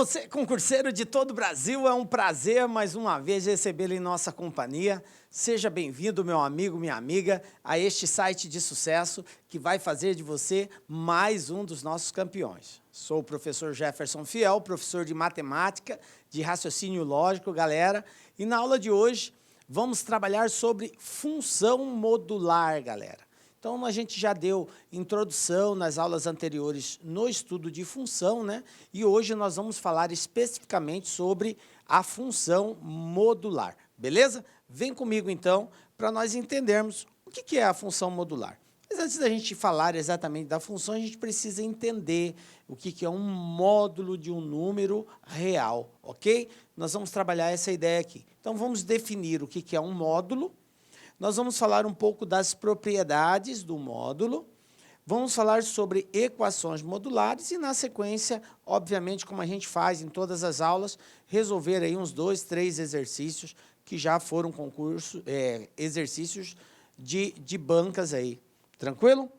você, concurseiro de todo o Brasil, é um prazer mais uma vez recebê-lo em nossa companhia. Seja bem-vindo, meu amigo, minha amiga, a este site de sucesso que vai fazer de você mais um dos nossos campeões. Sou o professor Jefferson Fiel, professor de matemática, de raciocínio lógico, galera, e na aula de hoje vamos trabalhar sobre função modular, galera. Então, a gente já deu introdução nas aulas anteriores no estudo de função, né? E hoje nós vamos falar especificamente sobre a função modular, beleza? Vem comigo, então, para nós entendermos o que é a função modular. Mas antes da gente falar exatamente da função, a gente precisa entender o que é um módulo de um número real, ok? Nós vamos trabalhar essa ideia aqui. Então, vamos definir o que é um módulo. Nós vamos falar um pouco das propriedades do módulo, vamos falar sobre equações modulares e, na sequência, obviamente, como a gente faz em todas as aulas, resolver aí uns 2, 3 exercícios que já foram exercícios de bancas aí, tranquilo?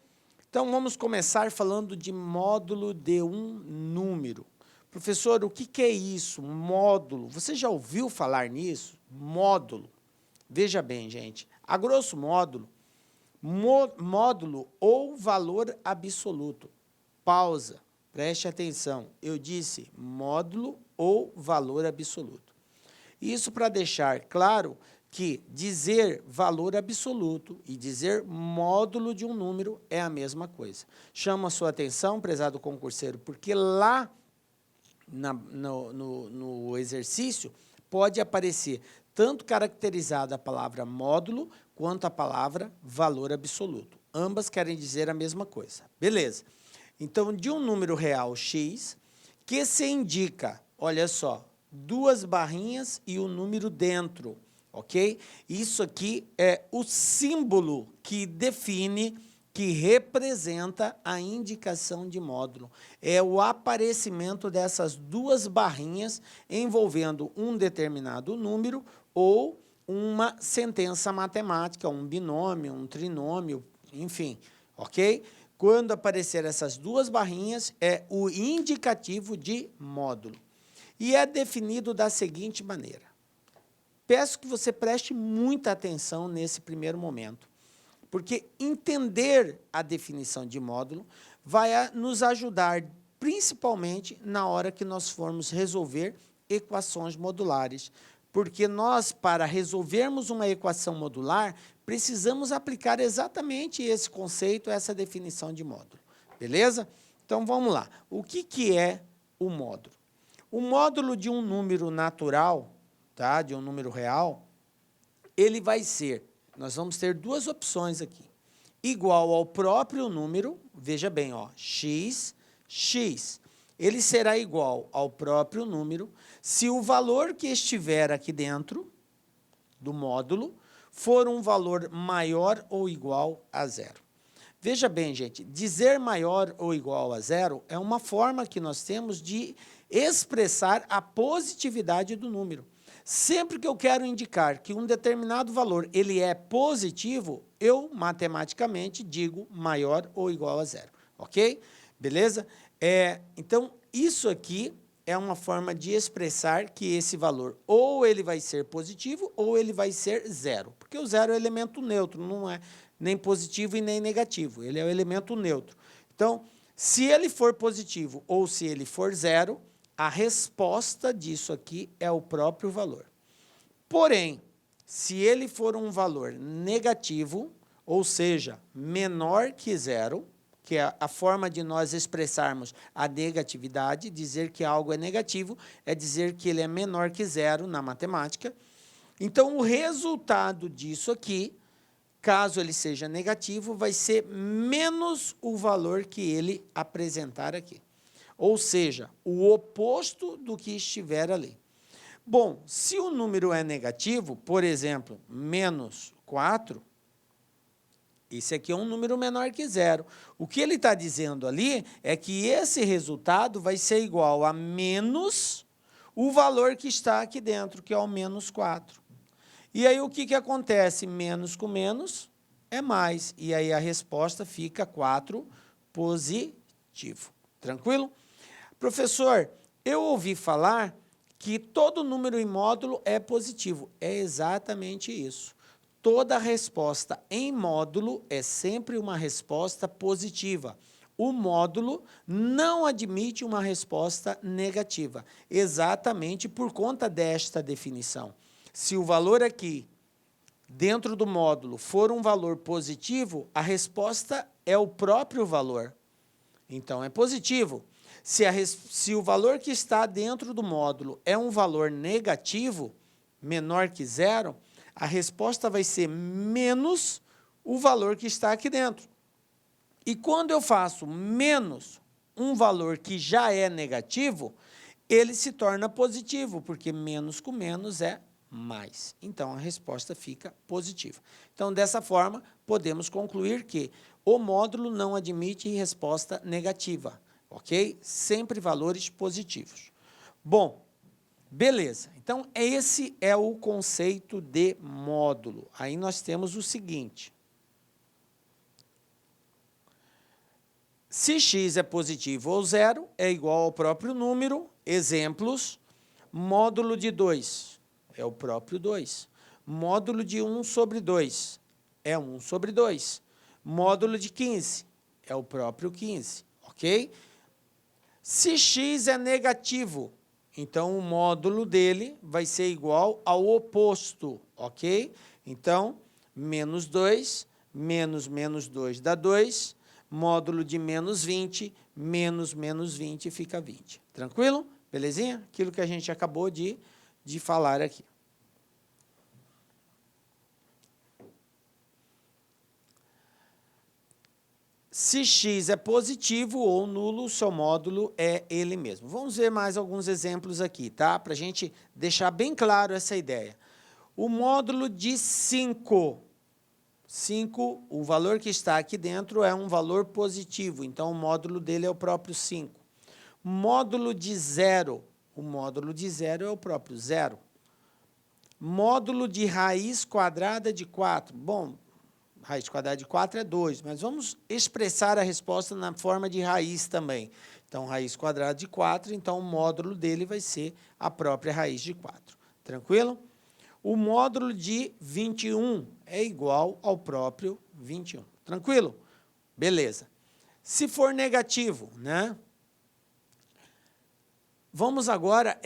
Então, vamos começar falando de módulo de um número. Professor, o que é isso? Módulo. Você já ouviu falar nisso? Módulo. Veja bem, gente, a grosso modo, módulo ou valor absoluto. Pausa, preste atenção. Eu disse módulo ou valor absoluto. Isso para deixar claro que dizer valor absoluto e dizer módulo de um número é a mesma coisa. Chamo a sua atenção, prezado concurseiro, porque lá no exercício pode aparecer tanto caracterizada a palavra módulo, quanto a palavra valor absoluto. Ambas querem dizer a mesma coisa. Beleza. Então, de um número real x, que se indica, olha só, 2 barrinhas e o número dentro, ok? Isso aqui é o símbolo que define, que representa a indicação de módulo. É o aparecimento dessas 2 barrinhas envolvendo um determinado número ou uma sentença matemática, um binômio, um trinômio, enfim, ok? Quando aparecer essas 2 barrinhas, é o indicativo de módulo. E é definido da seguinte maneira. Peço que você preste muita atenção nesse primeiro momento, porque entender a definição de módulo vai nos ajudar, principalmente na hora que nós formos resolver equações modulares. Porque nós, para resolvermos uma equação modular, precisamos aplicar exatamente esse conceito, essa definição de módulo. Beleza? Então, vamos lá. O que é o módulo? O módulo de um número natural, tá? De um número real, ele vai ser, nós vamos ter 2 opções aqui. Igual ao próprio número, veja bem, ó, x. Ele será igual ao próprio número se o valor que estiver aqui dentro do módulo for um valor maior ou igual a 0. Veja bem, gente, dizer maior ou igual a 0 é uma forma que nós temos de expressar a positividade do número. Sempre que eu quero indicar que um determinado valor ele é positivo, eu matematicamente digo maior ou igual a 0, ok? Beleza? Então, isso aqui é uma forma de expressar que esse valor ou ele vai ser positivo ou ele vai ser 0, porque o 0 é elemento neutro, não é nem positivo e nem negativo, ele é o elemento neutro. Então, se ele for positivo ou se ele for 0, a resposta disso aqui é o próprio valor. Porém, se ele for um valor negativo, ou seja, menor que 0, que é a forma de nós expressarmos a negatividade, dizer que algo é negativo, é dizer que ele é menor que 0 na matemática. Então, o resultado disso aqui, caso ele seja negativo, vai ser menos o valor que ele apresentar aqui. Ou seja, o oposto do que estiver ali. Bom, se o número é negativo, por exemplo, menos 4, esse aqui é um número menor que 0. O que ele está dizendo ali é que esse resultado vai ser igual a menos o valor que está aqui dentro, que é o menos 4. E aí o que acontece? Menos com menos é mais. E aí a resposta fica 4 positivo. Tranquilo? Professor, Eu ouvi falar que todo número em módulo é positivo. É exatamente isso. Toda resposta em módulo é sempre uma resposta positiva. O módulo não admite uma resposta negativa, exatamente por conta desta definição. Se o valor aqui, dentro do módulo, for um valor positivo, a resposta é o próprio valor. Então, é positivo. Se o valor que está dentro do módulo é um valor negativo, menor que zero, a resposta vai ser menos o valor que está aqui dentro. E quando eu faço menos um valor que já é negativo, ele se torna positivo, porque menos com menos é mais. Então, a resposta fica positiva. Então, dessa forma, podemos concluir que o módulo não admite resposta negativa, ok? Sempre valores positivos. Bom, beleza. Então, esse é o conceito de módulo. Aí nós temos o seguinte. Se x é positivo ou zero, é igual ao próprio número. Exemplos, módulo de 2 é o próprio 2. Módulo de 1 sobre 2 é 1 sobre 2. Módulo de 15 é o próprio 15, ok? Se x é negativo, então o módulo dele vai ser igual ao oposto, ok? Então, menos 2, menos 2 dá 2, módulo de menos 20, menos 20 fica 20. Tranquilo? Belezinha? Aquilo que a gente acabou de falar aqui. Se x é positivo ou nulo, o seu módulo é ele mesmo. Vamos ver mais alguns exemplos aqui, tá? Para a gente deixar bem claro essa ideia. O módulo de 5. 5, o valor que está aqui dentro é um valor positivo, então o módulo dele é o próprio 5. Módulo de 0, o módulo de 0 é o próprio 0. Módulo de raiz quadrada de 4. Bom, raiz quadrada de 4 é 2, mas vamos expressar a resposta na forma de raiz também. Então, raiz quadrada de 4, então o módulo dele vai ser a própria raiz de 4. Tranquilo? O módulo de 21 é igual ao próprio 21. Tranquilo? Beleza. Se for negativo, né? Vamos agora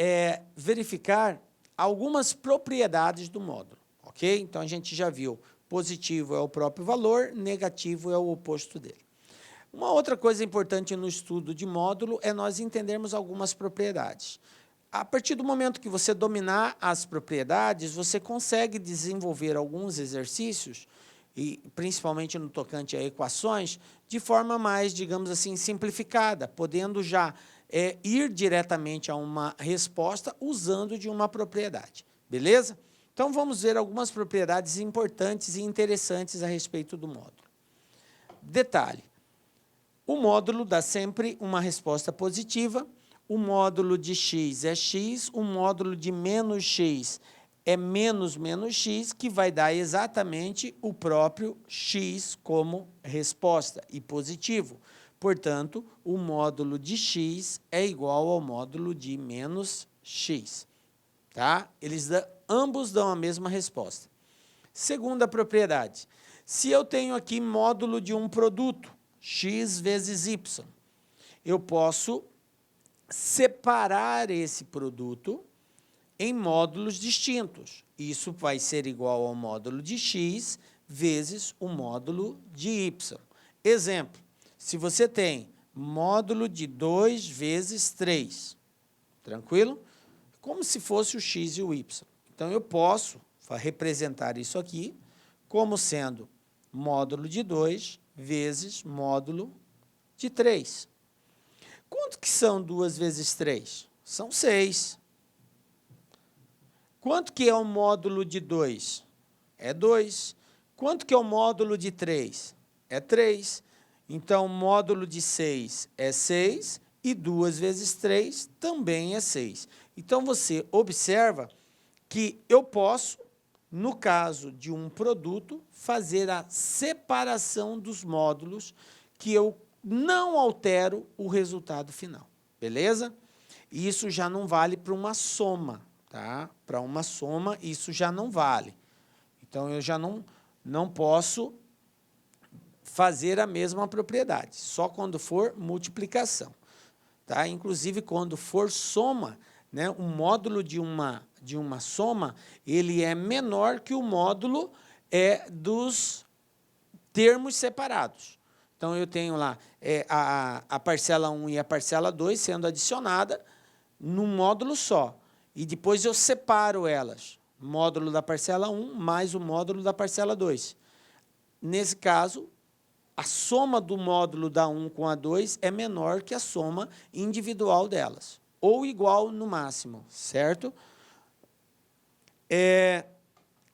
verificar algumas propriedades do módulo, ok? Então, a gente já viu, positivo é o próprio valor, negativo é o oposto dele. Uma outra coisa importante no estudo de módulo é nós entendermos algumas propriedades. A partir do momento que você dominar as propriedades, você consegue desenvolver alguns exercícios, e principalmente no tocante a equações, de forma mais, digamos assim, simplificada, podendo já ir diretamente a uma resposta usando de uma propriedade. Beleza? Então, vamos ver algumas propriedades importantes e interessantes a respeito do módulo. Detalhe, o módulo dá sempre uma resposta positiva. O módulo de x é x, o módulo de menos x é menos x, que vai dar exatamente o próprio x como resposta e positivo. Portanto, o módulo de x é igual ao módulo de menos x. Tá? Ambos dão a mesma resposta. Segunda propriedade, se eu tenho aqui módulo de um produto, x vezes y, eu posso separar esse produto em módulos distintos. Isso vai ser igual ao módulo de x vezes o módulo de y. Exemplo, se você tem módulo de 2 vezes 3, tranquilo? Como se fosse o x e o y. Então, eu posso representar isso aqui como sendo módulo de 2 vezes módulo de 3. Quanto que são 2 vezes 3? São 6. Quanto que é o módulo de 2? É 2. Quanto que é o módulo de 3? É 3. Então, o módulo de 6 é 6 e 2 vezes 3 também é 6. Então, você observa que eu posso, no caso de um produto, fazer a separação dos módulos que eu não altero o resultado final. Beleza? isso já não vale para uma soma, tá? Para uma soma, isso já não vale. Então, eu já não posso fazer a mesma propriedade, só quando for multiplicação. Tá? Inclusive, quando for soma, né, o módulo de uma soma, ele é menor que o módulo dos termos separados. Então, eu tenho lá a parcela 1 e a parcela 2 sendo adicionada num módulo só. E depois eu separo elas, módulo da parcela 1 mais o módulo da parcela 2. Nesse caso, a soma do módulo da 1 com a 2 é menor que a soma individual delas, ou igual no máximo, certo?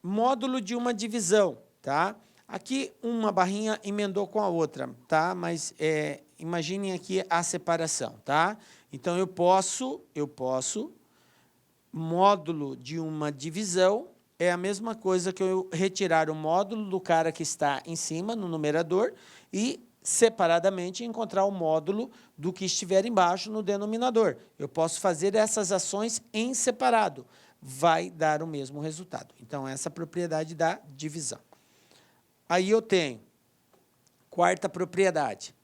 Módulo de uma divisão, tá? Aqui uma barrinha emendou com a outra, tá? Mas imaginem aqui a separação, tá? Então, eu posso, módulo de uma divisão é a mesma coisa que eu retirar o módulo do cara que está em cima, no numerador, e separadamente encontrar o módulo do que estiver embaixo no denominador. Eu posso fazer essas ações em separado. Vai dar o mesmo resultado. Então, essa é a propriedade da divisão. Aí eu tenho, quarta propriedade.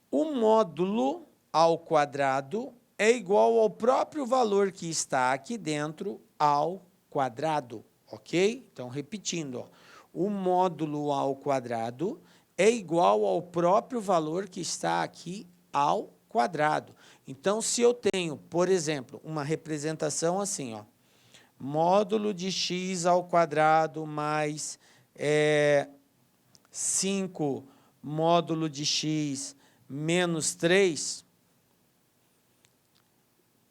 O módulo ao quadrado é igual ao próprio valor que está aqui dentro ao quadrado, ok? Então, repetindo, ó, o módulo ao quadrado é igual ao próprio valor que está aqui ao quadrado. Então, se eu tenho, por exemplo, uma representação assim, ó, módulo de x ao quadrado mais 5 módulo de x menos 3,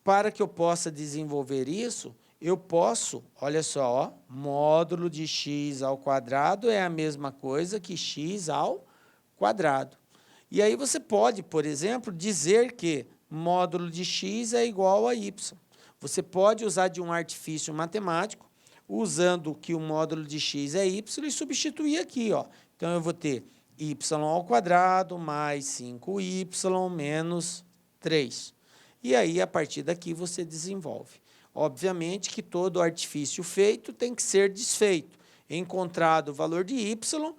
para que eu possa desenvolver isso, eu posso, olha só, ó, módulo de x ao quadrado é a mesma coisa que x ao quadrado. E aí você pode, por exemplo, dizer que módulo de x é igual a y. Você pode usar de um artifício matemático, usando que o módulo de x é y, e substituir aqui, ó. Então, eu vou ter y ao quadrado mais 5y menos 3. E aí, a partir daqui, você desenvolve. Obviamente que todo artifício feito tem que ser desfeito. Encontrado o valor de y,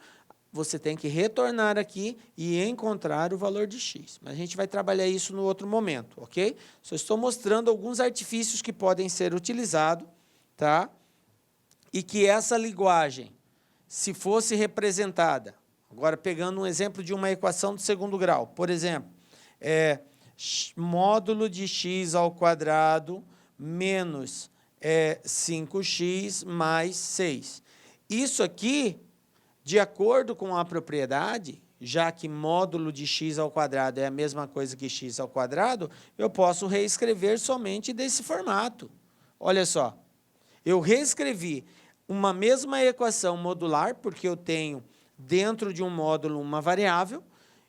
você tem que retornar aqui e encontrar o valor de x. Mas a gente vai trabalhar isso no outro momento, ok? Só estou mostrando alguns artifícios que podem ser utilizados, tá? E que essa linguagem, se fosse representada, agora pegando um exemplo de uma equação de segundo grau, por exemplo, módulo de x ao quadrado menos 5x mais 6. Isso aqui, de acordo com a propriedade, já que módulo de x ao quadrado é a mesma coisa que x ao quadrado, eu posso reescrever somente desse formato. Olha só, eu reescrevi uma mesma equação modular, porque eu tenho dentro de um módulo uma variável,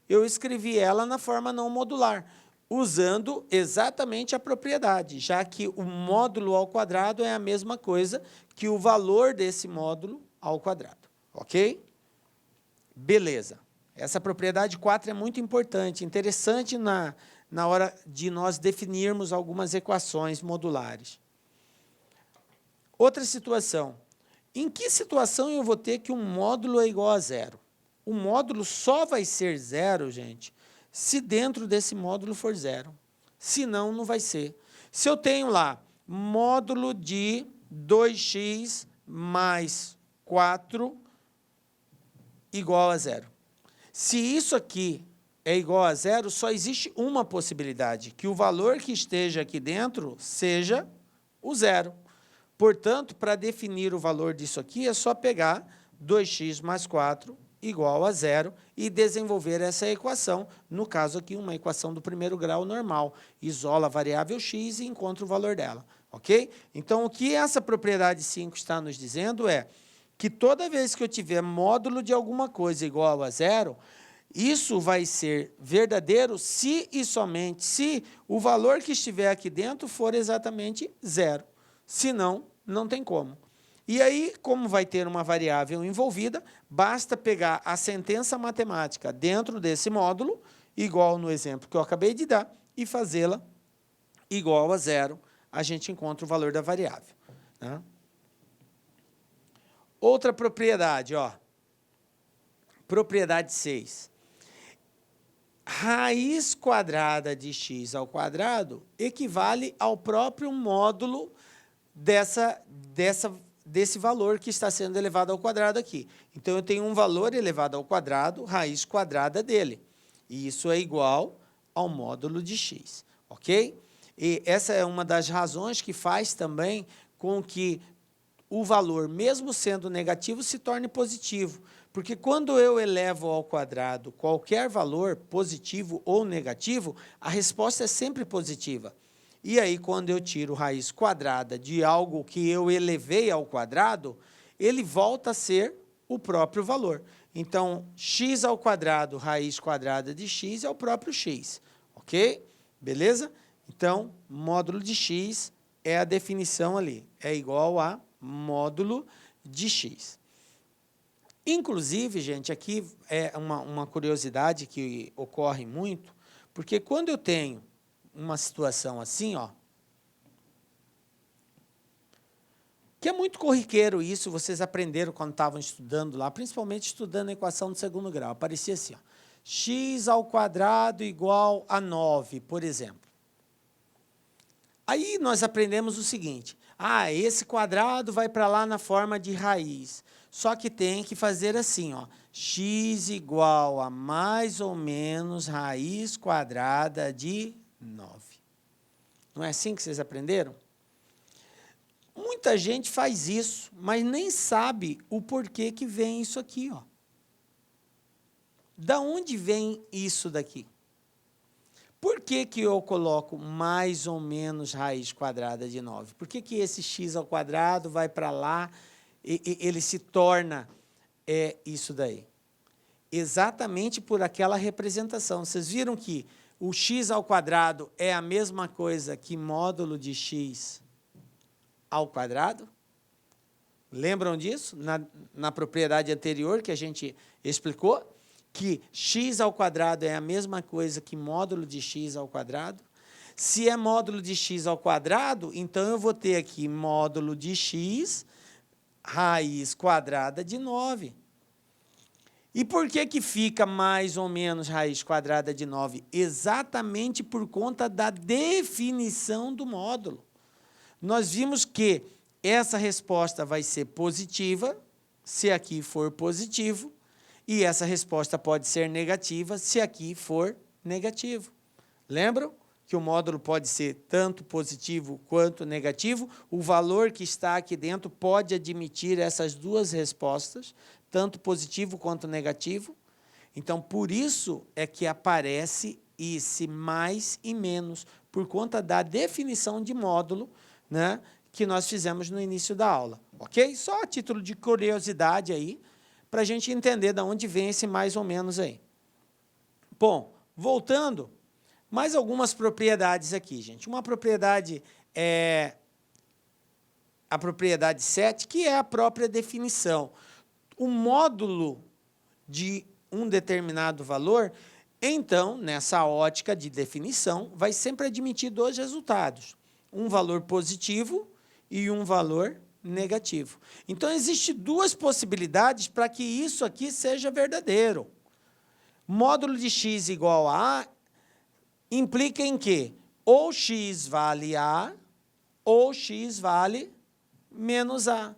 eu escrevi ela na forma não modular, usando exatamente a propriedade, já que o módulo ao quadrado é a mesma coisa que o valor desse módulo ao quadrado. Ok? Beleza. Essa propriedade 4 é muito importante, interessante na hora de nós definirmos algumas equações modulares. Outra situação. Em que situação eu vou ter que um módulo é igual a zero? O módulo só vai ser zero, gente, se dentro desse módulo for zero. Senão, não vai ser. Se eu tenho lá módulo de 2x mais 4 igual a zero. Se isso aqui é igual a zero, só existe uma possibilidade, que o valor que esteja aqui dentro seja o zero. Portanto, para definir o valor disso aqui, é só pegar 2x mais 4 igual a zero e desenvolver essa equação, no caso aqui, uma equação do primeiro grau normal. Isola a variável x e encontra o valor dela, ok? Então, o que essa propriedade 5 está nos dizendo é que toda vez que eu tiver módulo de alguma coisa igual a zero, isso vai ser verdadeiro se e somente se o valor que estiver aqui dentro for exatamente zero. Senão, não tem como. E aí, como vai ter uma variável envolvida, basta pegar a sentença matemática dentro desse módulo, igual no exemplo que eu acabei de dar, e fazê-la igual a zero, a gente encontra o valor da variável, né? Outra propriedade, ó. Propriedade 6. Raiz quadrada de x ao quadrado equivale ao próprio módulo desse valor que está sendo elevado ao quadrado aqui. Então, eu tenho um valor elevado ao quadrado, raiz quadrada dele. E isso é igual ao módulo de x, ok? E essa é uma das razões que faz também com que o valor, mesmo sendo negativo, se torne positivo. Porque quando eu elevo ao quadrado qualquer valor, positivo ou negativo, a resposta é sempre positiva. E aí, quando eu tiro raiz quadrada de algo que eu elevei ao quadrado, ele volta a ser o próprio valor. Então, x ao quadrado, raiz quadrada de x, é o próprio x. Ok? Beleza? Então, módulo de x é a definição ali. É igual a módulo de x. Inclusive, gente, aqui é uma curiosidade que ocorre muito, porque quando eu tenho uma situação assim, ó, que é muito corriqueiro isso, vocês aprenderam quando estavam estudando lá, principalmente estudando a equação do segundo grau, aparecia assim, ó, x ao quadrado igual a 9, por exemplo. Aí nós aprendemos o seguinte, esse quadrado vai para lá na forma de raiz, só que tem que fazer assim, ó, x igual a mais ou menos raiz quadrada de 9. Não é assim que vocês aprenderam? Muita gente faz isso, mas nem sabe o porquê que vem isso aqui, ó. Da onde vem isso daqui? Por que que eu coloco mais ou menos raiz quadrada de 9? Por que que esse x ao quadrado vai para lá e ele se torna isso daí? Exatamente por aquela representação. Vocês viram que o x ao quadrado é a mesma coisa que módulo de x ao quadrado? Lembram disso? Na propriedade anterior que a gente explicou? Que x ao quadrado é a mesma coisa que módulo de x ao quadrado. Se é módulo de x ao quadrado, então eu vou ter aqui módulo de x, raiz quadrada de 9. E por que que fica mais ou menos raiz quadrada de 9? Exatamente por conta da definição do módulo. Nós vimos que essa resposta vai ser positiva, se aqui for positivo, e essa resposta pode ser negativa, se aqui for negativo. Lembram que o módulo pode ser tanto positivo quanto negativo? O valor que está aqui dentro pode admitir essas duas respostas, tanto positivo quanto negativo. Então, por isso é que aparece esse mais e menos, por conta da definição de módulo, né, que nós fizemos no início da aula. Ok? Só a título de curiosidade aí, para a gente entender de onde vem esse mais ou menos aí. Bom, voltando, mais algumas propriedades aqui, gente. Uma propriedade é a propriedade 7, que é a própria definição. O módulo de um determinado valor, então, nessa ótica de definição, vai sempre admitir dois resultados. Um valor positivo e um valor negativo. Então, existem duas possibilidades para que isso aqui seja verdadeiro. Módulo de x igual a A implica em que ou x vale A ou x vale menos A.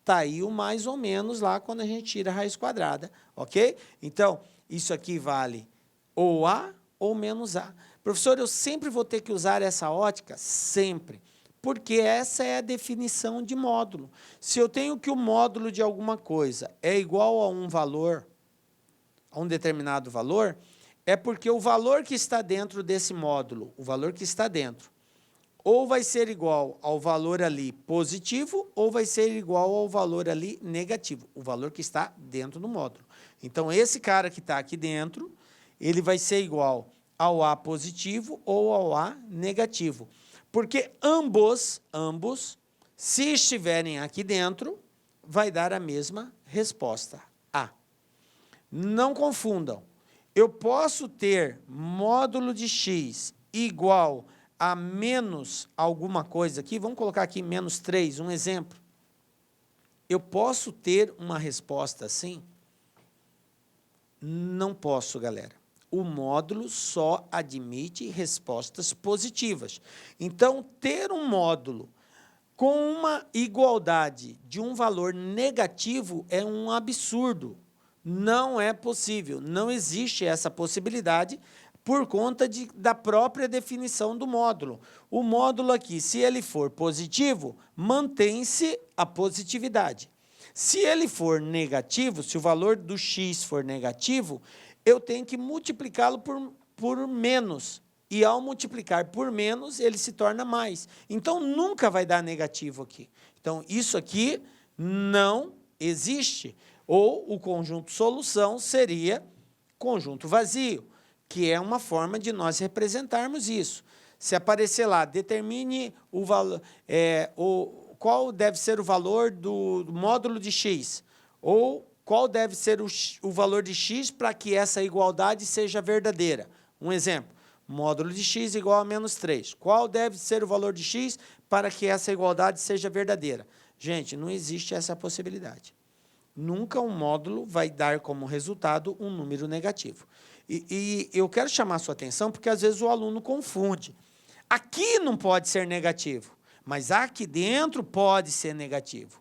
Está aí o mais ou menos lá quando a gente tira a raiz quadrada, ok? Então, isso aqui vale ou A ou menos A. Professor, eu sempre vou ter que usar essa ótica? Sempre. Porque essa é a definição de módulo. Se eu tenho que o módulo de alguma coisa é igual a um valor, a um determinado valor, é porque o valor que está dentro desse módulo, o valor que está dentro, ou vai ser igual ao valor ali positivo, ou vai ser igual ao valor ali negativo, o valor que está dentro do módulo. Então, esse cara que está aqui dentro, ele vai ser igual ao A positivo ou ao A negativo. Porque ambos, se estiverem aqui dentro, vai dar a mesma resposta, A. Não confundam. Eu posso ter módulo de x igual a menos alguma coisa aqui, vamos colocar aqui menos 3, um exemplo. Eu posso ter uma resposta assim? Não posso, galera. O módulo só admite respostas positivas. Então, ter um módulo com uma igualdade de um valor negativo é um absurdo. Não é possível, não existe essa possibilidade por conta da própria definição do módulo. O módulo aqui, se ele for positivo, mantém-se a positividade. Se ele for negativo, se o valor do x for negativo, eu tenho que multiplicá-lo por menos. E ao multiplicar por menos, ele se torna mais. Então, nunca vai dar negativo aqui. Então, isso aqui não existe. Ou o conjunto solução seria conjunto vazio, que é uma forma de nós representarmos isso. Se aparecer lá, determine o valor, qual deve ser o valor do módulo de x, ou qual deve ser o valor de x para que essa igualdade seja verdadeira. Um exemplo. Módulo de x igual a menos 3. Qual deve ser o valor de x para que essa igualdade seja verdadeira? Gente, não existe essa possibilidade. Nunca um módulo vai dar como resultado um número negativo. E eu quero chamar a sua atenção porque, às vezes, o aluno confunde. Aqui não pode ser negativo, mas aqui dentro pode ser negativo.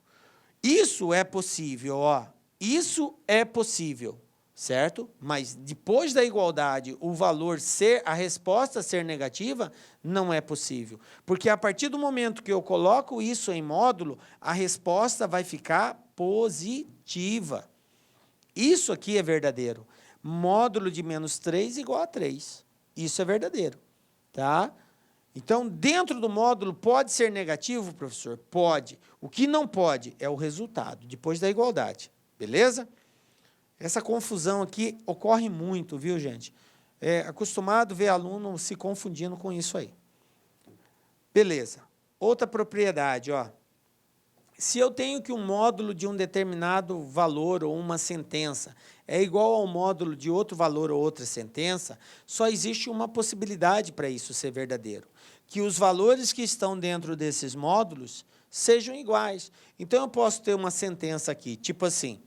Isso é possível, ó. Isso é possível. Certo? Mas depois da igualdade, o valor ser, a resposta ser negativa, não é possível. Porque a partir do momento que eu coloco isso em módulo, a resposta vai ficar positiva. Isso aqui é verdadeiro. Módulo de menos 3 igual a 3. Isso é verdadeiro. Tá? Então, dentro do módulo, pode ser negativo, professor? Pode. O que não pode é o resultado, depois da igualdade. Beleza? Essa confusão aqui ocorre muito, viu, gente? É acostumado ver aluno se confundindo com isso aí. Beleza. Outra propriedade, ó. Se eu tenho que um módulo de um determinado valor ou uma sentença é igual ao módulo de outro valor ou outra sentença, só existe uma possibilidade para isso ser verdadeiro, que os valores que estão dentro desses módulos sejam iguais. Então, eu posso ter uma sentença aqui, tipo assim,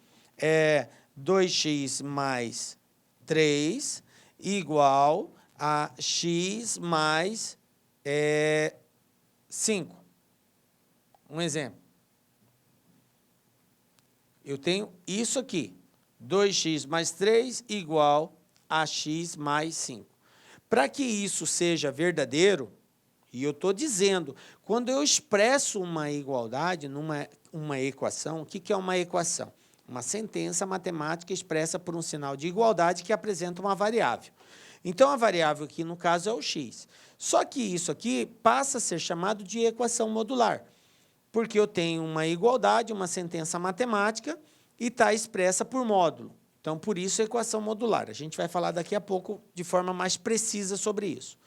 2x mais 3 igual a x mais 5. Um exemplo. Eu tenho isso aqui, 2x mais 3 igual a x mais 5. Para que isso seja verdadeiro, e eu estou dizendo, quando eu expresso uma igualdade numa equação, o que é uma equação? Uma sentença matemática expressa por um sinal de igualdade que apresenta uma variável. Então, a variável aqui, no caso, é o x. Só que isso aqui passa a ser chamado de equação modular, porque eu tenho uma igualdade, uma sentença matemática, e está expressa por módulo. Então, por isso, a equação modular. A gente vai falar daqui a pouco de forma mais precisa sobre isso.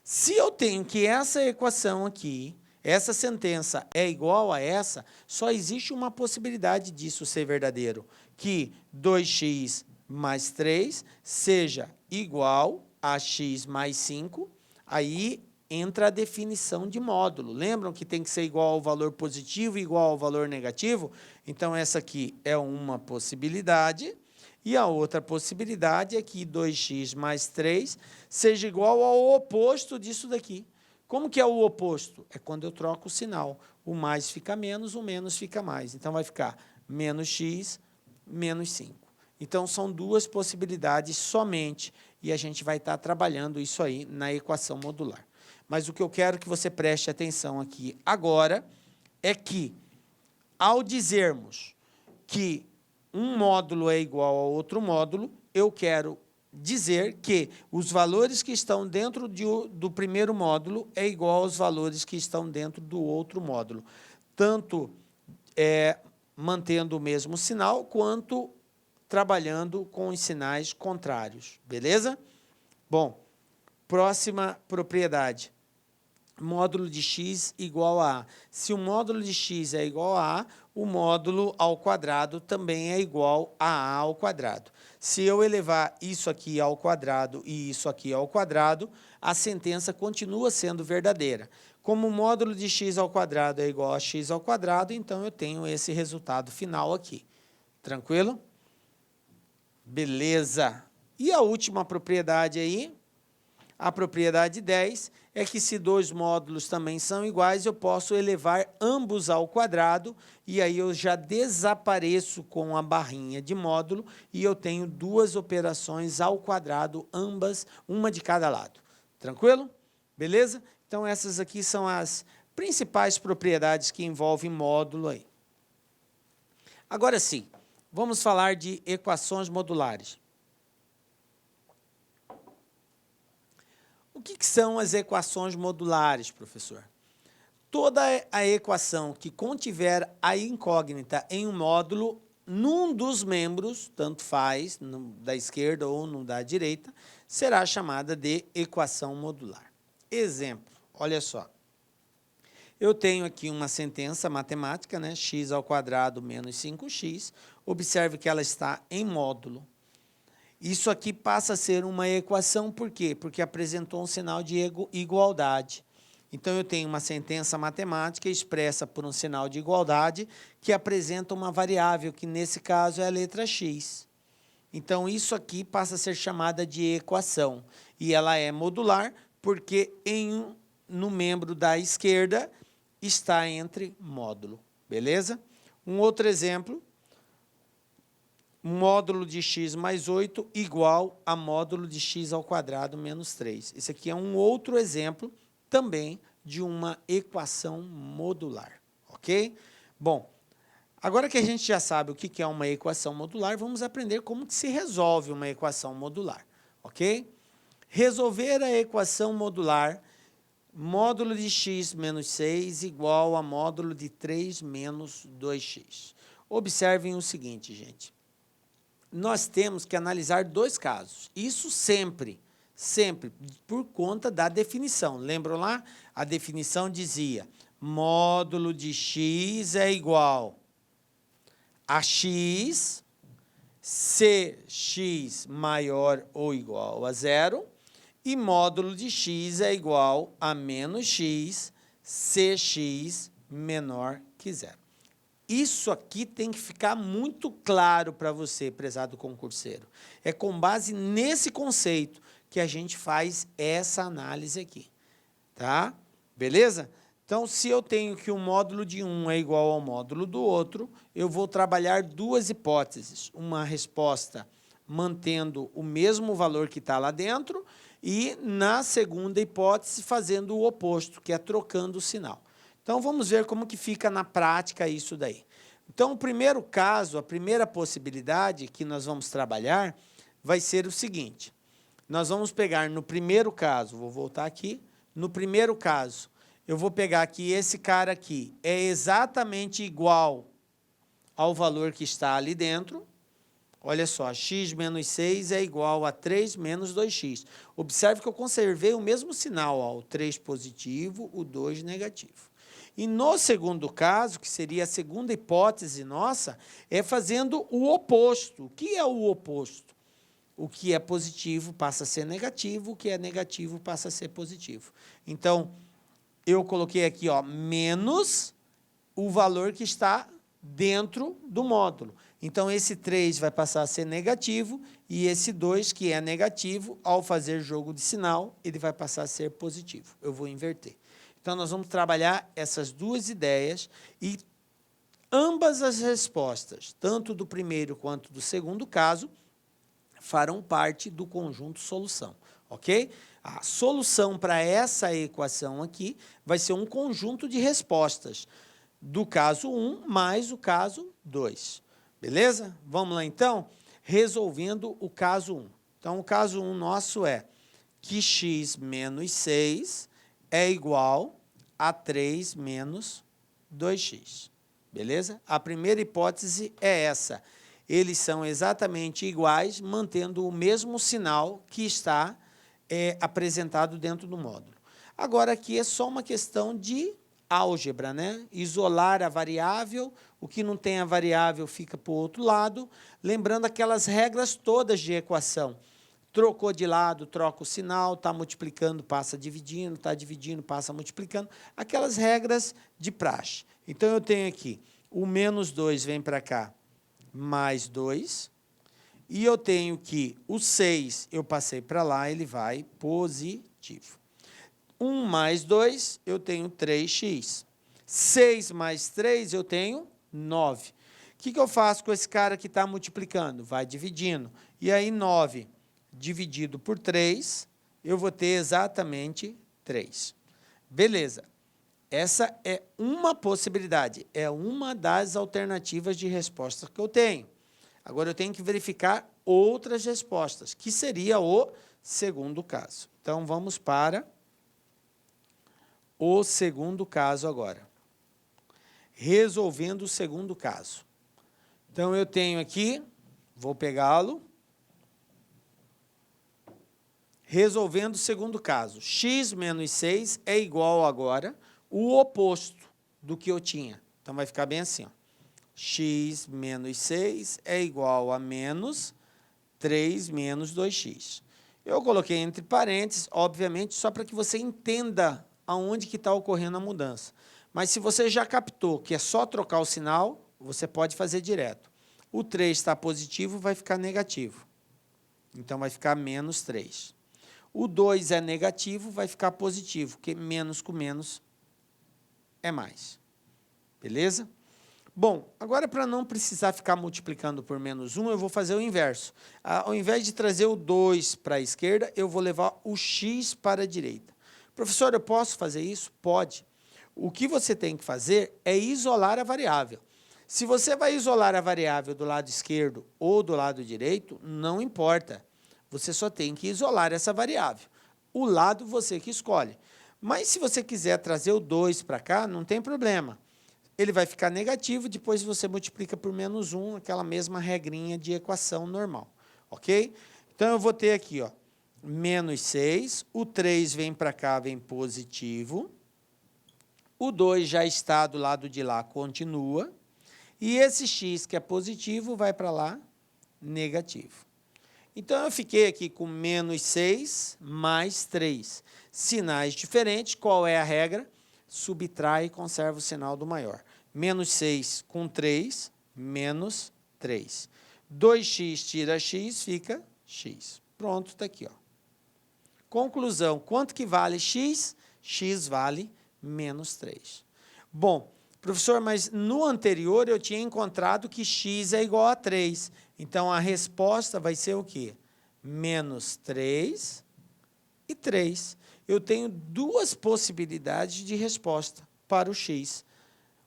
Se eu tenho que essa equação aqui, essa sentença é igual a essa, só existe uma possibilidade disso ser verdadeiro, que 2x mais 3 seja igual a x mais 5, aí entra a definição de módulo. Lembram que tem que ser igual ao valor positivo e igual ao valor negativo? Então, essa aqui é uma possibilidade, e a outra possibilidade é que 2x mais 3 seja igual ao oposto disso daqui. Como que é o oposto? É quando eu troco o sinal. O mais fica menos, o menos fica mais. Então, vai ficar menos x, menos 5. Então, são duas possibilidades somente, e a gente vai estar trabalhando isso aí na equação modular. Mas o que eu quero que você preste atenção aqui agora é que, ao dizermos que um módulo é igual a outro módulo, eu quero dizer que os valores que estão dentro do primeiro módulo é igual aos valores que estão dentro do outro módulo, tanto mantendo o mesmo sinal, quanto trabalhando com os sinais contrários, beleza? Bom, próxima propriedade. Módulo de x igual a A. Se o módulo de x é igual a A, o módulo ao quadrado também é igual a A ao quadrado. se eu elevar isso aqui ao quadrado e isso aqui ao quadrado, a sentença continua sendo verdadeira. Como o módulo de x ao quadrado é igual a x ao quadrado, então eu tenho esse resultado final aqui. Tranquilo? Beleza. E a última propriedade aí, a propriedade 10, é que se dois módulos também são iguais, eu posso elevar ambos ao quadrado, e aí eu já desapareço com a barrinha de módulo, e eu tenho duas operações ao quadrado, ambas, uma de cada lado. Tranquilo? Beleza? Então, essas aqui são as principais propriedades que envolvem módulo aí. Agora sim, vamos falar de equações modulares. O que são as equações modulares, professor? Toda a equação que contiver a incógnita em um módulo, num dos membros, tanto faz, da esquerda ou no da direita, será chamada de equação modular. Exemplo, olha só. Eu tenho aqui uma sentença matemática, né? X ao quadrado menos 5x. Observe que ela está em módulo. Isso aqui passa a ser uma equação, por quê? Porque apresentou um sinal de igualdade. Então, eu tenho uma sentença matemática expressa por um sinal de igualdade que apresenta uma variável, que nesse caso é a letra x. Então, isso aqui passa a ser chamada de equação. E ela é modular porque no membro da esquerda está entre módulo. Beleza? Um outro exemplo. Módulo de x mais 8 igual a módulo de x ao quadrado menos 3. Esse aqui é um outro exemplo também de uma equação modular, ok? Bom, agora que a gente já sabe o que é uma equação modular, vamos aprender como que se resolve uma equação modular, ok? Resolver a equação modular, módulo de x menos 6 igual a módulo de 3 menos 2x. Observem o seguinte, gente. Nós temos que analisar dois casos. Isso sempre, por conta da definição. Lembram lá? A definição dizia, módulo de x é igual a x, se x maior ou igual a zero, e módulo de x é igual a menos x, se x menor que zero. Isso aqui tem que ficar muito claro para você, prezado concurseiro. É com base nesse conceito que a gente faz essa análise aqui, tá? Beleza? Então, se eu tenho que o módulo de um é igual ao módulo do outro, eu vou trabalhar duas hipóteses. Uma resposta mantendo o mesmo valor que está lá dentro e, na segunda hipótese, fazendo o oposto, que é trocando o sinal. Então, vamos ver como que fica na prática isso daí. Então, o primeiro caso, a primeira possibilidade que nós vamos trabalhar vai ser o seguinte. Nós vamos pegar no primeiro caso, vou voltar aqui, no primeiro caso, eu vou pegar que esse cara aqui é exatamente igual ao valor que está ali dentro. Olha só, x menos 6 é igual a 3 menos 2x. Observe que eu conservei o mesmo sinal, ó, o 3 positivo, o 2 negativo. E no segundo caso, que seria a segunda hipótese nossa, é fazendo o oposto. O que é o oposto? O que é positivo passa a ser negativo, o que é negativo passa a ser positivo. Então, eu coloquei aqui, ó, menos o valor que está dentro do módulo. Então, esse 3 vai passar a ser negativo e esse 2, que é negativo, ao fazer jogo de sinal, ele vai passar a ser positivo. Eu vou inverter. Então, nós vamos trabalhar essas duas ideias e ambas as respostas, tanto do primeiro quanto do segundo caso, farão parte do conjunto solução, ok? A solução para essa equação aqui vai ser um conjunto de respostas do caso 1 mais o caso 2, beleza? Vamos lá, então, resolvendo o caso 1. Então, o caso 1 nosso é que x menos 6 é igual a 3 menos 2x, beleza? A primeira hipótese é essa. Eles são exatamente iguais, mantendo o mesmo sinal que está apresentado dentro do módulo. Agora, aqui é só uma questão de álgebra, né? Isolar a variável, o que não tem a variável fica para o outro lado, lembrando aquelas regras todas de equação. Trocou de lado, troca o sinal, está multiplicando, passa dividindo, está dividindo, passa multiplicando, aquelas regras de praxe. Então, eu tenho aqui, o menos 2 vem para cá, mais 2, e eu tenho que o 6 eu passei para lá, ele vai positivo. 1 mais 2, eu tenho 3x. 6 mais 3, eu tenho 9. O que eu faço com esse cara que está multiplicando? Vai dividindo. E aí, 9 dividido por 3, eu vou ter exatamente 3. Beleza. Essa é uma possibilidade, é uma das alternativas de resposta que eu tenho. Agora, eu tenho que verificar outras respostas, que seria o segundo caso. Então, vamos para o segundo caso agora. Resolvendo o segundo caso. Então, eu tenho aqui, vou pegá-lo. Resolvendo o segundo caso. X menos 6 é igual agora o oposto do que eu tinha. Então, vai ficar bem assim, ó. X menos 6 é igual a menos 3 menos 2x. Eu coloquei entre parênteses, obviamente, só para que você entenda aonde que está ocorrendo a mudança. Mas se você já captou que é só trocar o sinal, você pode fazer direto. O 3 está positivo, vai ficar negativo. Então, vai ficar menos 3. O 2 é negativo, vai ficar positivo, porque menos com menos é mais. Beleza? Bom, agora para não precisar ficar multiplicando por menos 1, eu vou fazer o inverso. Ao invés de trazer o 2 para a esquerda, eu vou levar o x para a direita. Professor, eu posso fazer isso? Pode. O que você tem que fazer é isolar a variável. Se você vai isolar a variável do lado esquerdo ou do lado direito, não importa. Você só tem que isolar essa variável. O lado você que escolhe. Mas se você quiser trazer o 2 para cá, não tem problema. Ele vai ficar negativo, depois você multiplica por menos 1, aquela mesma regrinha de equação normal. Ok? Então, eu vou ter aqui, ó, menos 6, o 3 vem para cá, vem positivo. O 2 já está do lado de lá, continua. E esse x, que é positivo, vai para lá, negativo. Então, eu fiquei aqui com menos 6 mais 3. Sinais diferentes, qual é a regra? Subtrai e conserva o sinal do maior. Menos 6 com 3, menos 3. 2x tira x, fica x. Pronto, está aqui, ó. Conclusão, quanto que vale x? X vale menos 3. Bom, professor, mas no anterior eu tinha encontrado que x é igual a 3. Então, a resposta vai ser o quê? Menos 3 e 3. Eu tenho duas possibilidades de resposta para o x.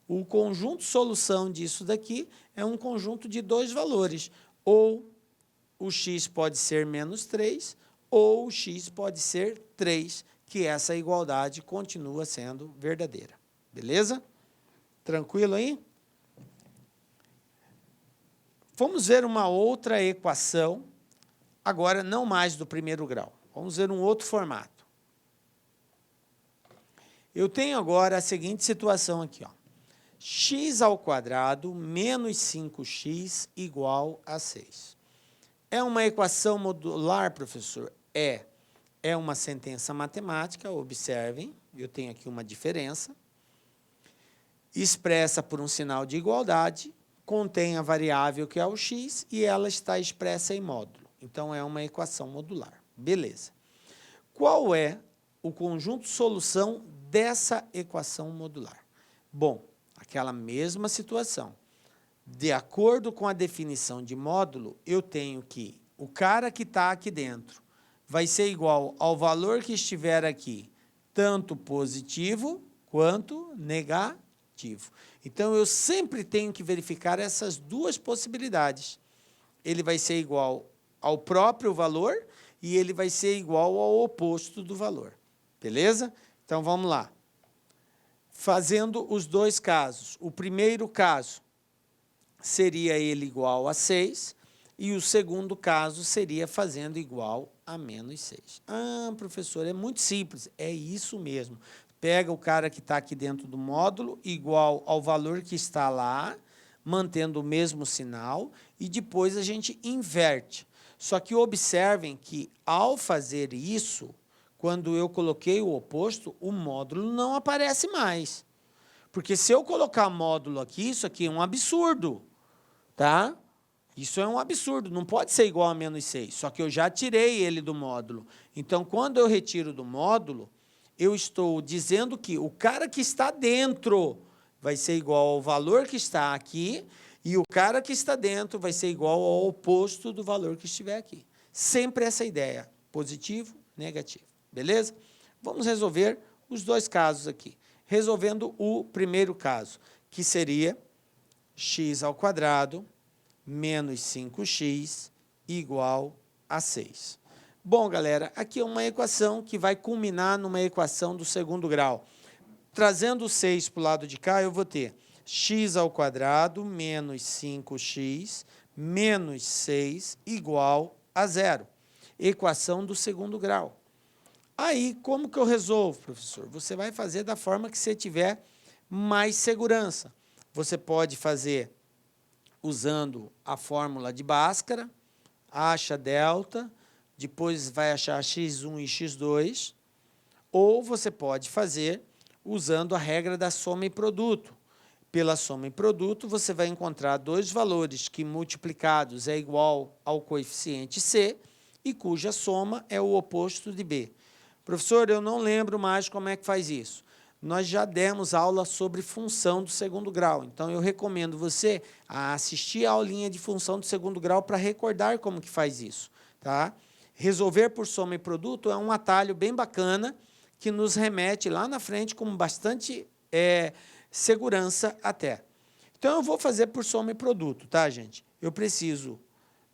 O conjunto solução disso daqui é um conjunto de dois valores. Ou o x pode ser menos 3, ou o x pode ser 3, que essa igualdade continua sendo verdadeira. Beleza? Tranquilo aí? Vamos ver uma outra equação, agora não mais do primeiro grau. Vamos ver um outro formato. Eu tenho agora a seguinte situação aqui, ó. X ao quadrado menos 5x igual a 6. É uma equação modular, professor? É. É uma sentença matemática, observem, eu tenho aqui uma diferença, expressa por um sinal de igualdade, contém a variável que é o x e ela está expressa em módulo. Então, é uma equação modular. Beleza. Qual é o conjunto solução dessa equação modular? Bom, aquela mesma situação. De acordo com a definição de módulo, eu tenho que o cara que está aqui dentro vai ser igual ao valor que estiver aqui, tanto positivo quanto negativo. Então, eu sempre tenho que verificar essas duas possibilidades. Ele vai ser igual ao próprio valor e ele vai ser igual ao oposto do valor. Beleza? Então, vamos lá. Fazendo os dois casos. O primeiro caso seria ele igual a 6 e o segundo caso seria fazendo igual a menos 6. Ah, professor, é muito simples. É isso mesmo. pega o cara que está aqui dentro do módulo, igual ao valor que está lá, mantendo o mesmo sinal, e depois a gente inverte. Só que observem que, ao fazer isso, quando eu coloquei o oposto, o módulo não aparece mais. Porque se eu colocar módulo aqui, isso aqui é um absurdo, tá? Isso é um absurdo, não pode ser igual a menos 6, só que eu já tirei ele do módulo. Então, quando eu retiro do módulo, eu estou dizendo que o cara que está dentro vai ser igual ao valor que está aqui, e o cara que está dentro vai ser igual ao oposto do valor que estiver aqui. Sempre essa ideia, positivo, negativo, beleza? Vamos resolver os dois casos aqui. Resolvendo o primeiro caso, que seria x² menos 5x igual a 6. Bom, galera, aqui é uma equação que vai culminar numa equação do segundo grau. Trazendo o 6 para o lado de cá, eu vou ter x² menos 5x menos 6 igual a 0. Equação do segundo grau. Aí, como que eu resolvo, professor? Você vai fazer da forma que você tiver mais segurança. Você pode fazer usando a fórmula de Bhaskara, acha delta, depois vai achar x1 e x2, ou você pode fazer usando a regra da soma e produto. Pela soma e produto, você vai encontrar dois valores que multiplicados é igual ao coeficiente C e cuja soma é o oposto de B. Professor, eu não lembro mais como é que faz isso. Nós já demos aula sobre função do segundo grau, então eu recomendo você a assistir a aulinha de função do segundo grau para recordar como que faz isso, tá? Resolver por soma e produto é um atalho bem bacana que nos remete lá na frente com bastante segurança até. Então, eu vou fazer por soma e produto, tá, gente? Eu preciso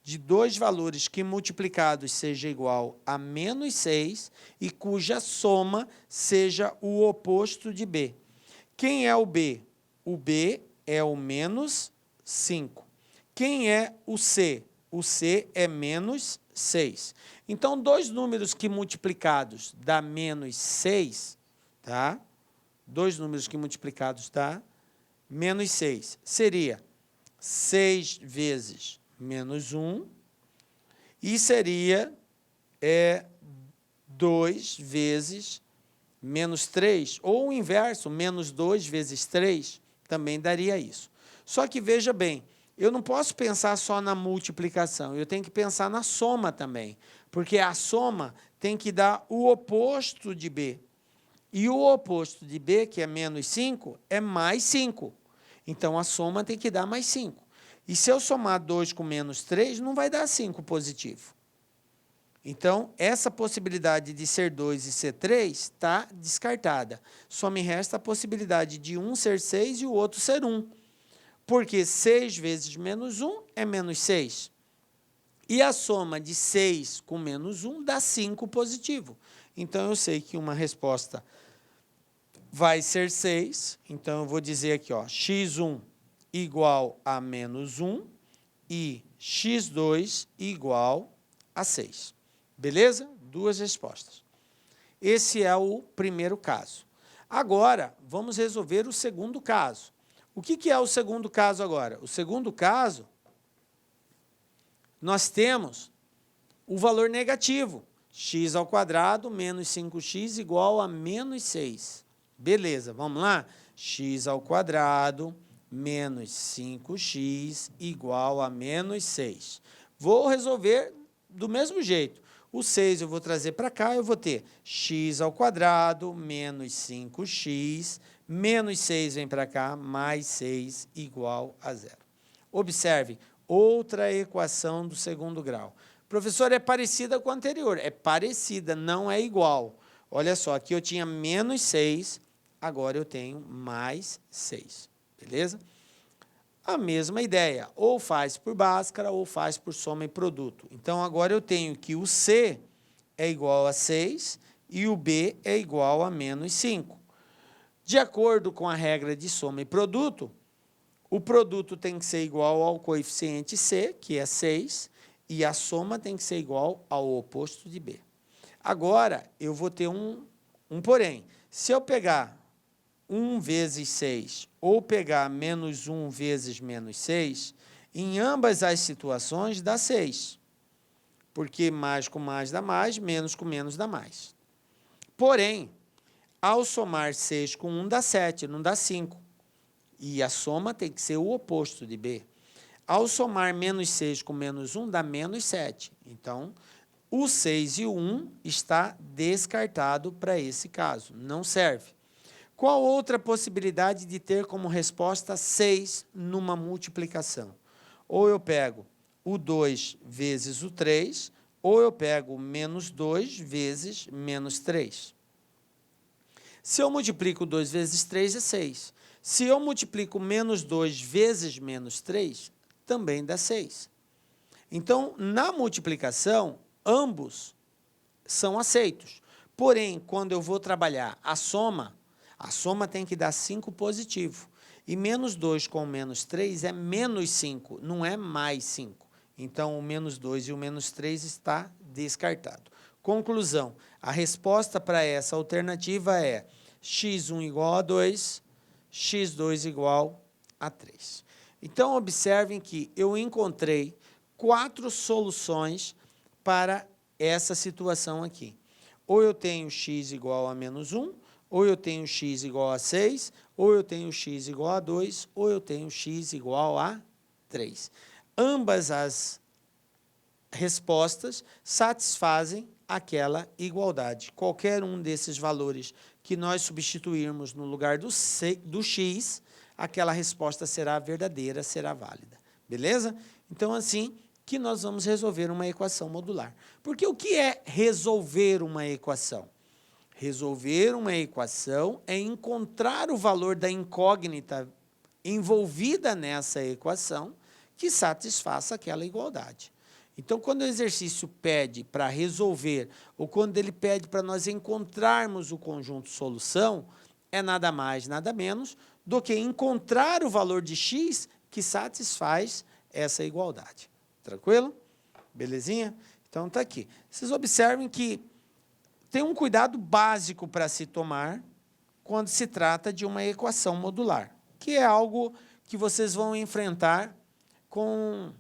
de dois valores que multiplicados seja igual a menos 6 e cuja soma seja o oposto de B. Quem é o B? O B é o menos 5. Quem é o C? O C é menos 6. Então, dois números que multiplicados dá menos 6, tá? Dois números que multiplicados dá menos 6. Seria 6 vezes menos 1, e seria 2 vezes menos 3, ou o inverso, menos 2 vezes 3, também daria isso. Só que, veja bem, eu não posso pensar só na multiplicação, eu tenho que pensar na soma também, porque a soma tem que dar o oposto de B. E o oposto de B, que é menos 5, é mais 5. Então, a soma tem que dar mais 5. E se eu somar 2 com menos 3, não vai dar 5 positivo. Então, essa possibilidade de ser 2 e ser 3 está descartada. Só me resta a possibilidade de um ser 6 e o outro ser 1. Porque 6 vezes menos 1 é menos 6. E a soma de 6 com menos 1 dá 5 positivo. Então, eu sei que uma resposta vai ser 6. Então, eu vou dizer aqui, ó, x1 igual a menos 1 e x2 igual a 6. Beleza? Duas respostas. Esse é o primeiro caso. Agora, vamos resolver o segundo caso. O que é o segundo caso agora? O segundo caso, nós temos o valor negativo. x² menos 5x igual a menos 6. Beleza, vamos lá? x² menos 5x igual a menos 6. Vou resolver do mesmo jeito. O 6 eu vou trazer para cá, eu vou ter x² menos 5x, menos 6 vem para cá, mais 6 igual a 0. Observe, outra equação do segundo grau. Professor, é parecida com a anterior. É parecida, não é igual. Olha só, aqui eu tinha menos 6, agora eu tenho mais 6. Beleza? A mesma ideia, ou faz por Bhaskara ou faz por soma e produto. Então, agora eu tenho que o C é igual a 6 e o B é igual a menos 5. De acordo com a regra de soma e produto, o produto tem que ser igual ao coeficiente C, que é 6, e a soma tem que ser igual ao oposto de B. Agora, eu vou ter um porém. Se eu pegar 1 vezes 6 ou pegar menos 1 vezes menos 6, em ambas as situações dá 6. Porque mais com mais dá mais, menos com menos dá mais. Porém, ao somar 6 com 1 dá 7, não dá 5. E a soma tem que ser o oposto de B. Ao somar menos 6 com menos 1 dá menos 7. Então, o 6 e o 1 está descartado para esse caso, não serve. Qual outra possibilidade de ter como resposta 6 numa multiplicação? Ou eu pego o 2 vezes o 3, ou eu pego menos 2 vezes menos 3. Se eu multiplico 2 vezes 3, é 6. Se eu multiplico menos 2 vezes menos 3, também dá 6. Então, na multiplicação, ambos são aceitos. Porém, quando eu vou trabalhar a soma tem que dar 5 positivo. E menos 2 com menos 3 é menos 5, não é mais 5. Então, o menos 2 e o menos 3 está descartado. Conclusão, a resposta para essa alternativa é x1 igual a 2, x2 igual a 3. Então, observem que eu encontrei 4 soluções para essa situação aqui. Ou eu tenho x igual a menos 1, ou eu tenho x igual a 6, ou eu tenho x igual a 2, ou eu tenho x igual a 3. Ambas as respostas satisfazem aquela igualdade. Qualquer um desses valores que nós substituirmos no lugar do x, aquela resposta será verdadeira, será válida. Beleza? Então, assim que nós vamos resolver uma equação modular. Porque o que é resolver uma equação? Resolver uma equação é encontrar o valor da incógnita envolvida nessa equação que satisfaça aquela igualdade. Então, quando o exercício pede para resolver, ou quando ele pede para nós encontrarmos o conjunto solução, é nada mais, nada menos do que encontrar o valor de x que satisfaz essa igualdade. Tranquilo? Belezinha? Então, está aqui. Vocês observem que tem um cuidado básico para se tomar quando se trata de uma equação modular, que é algo que vocês vão enfrentar com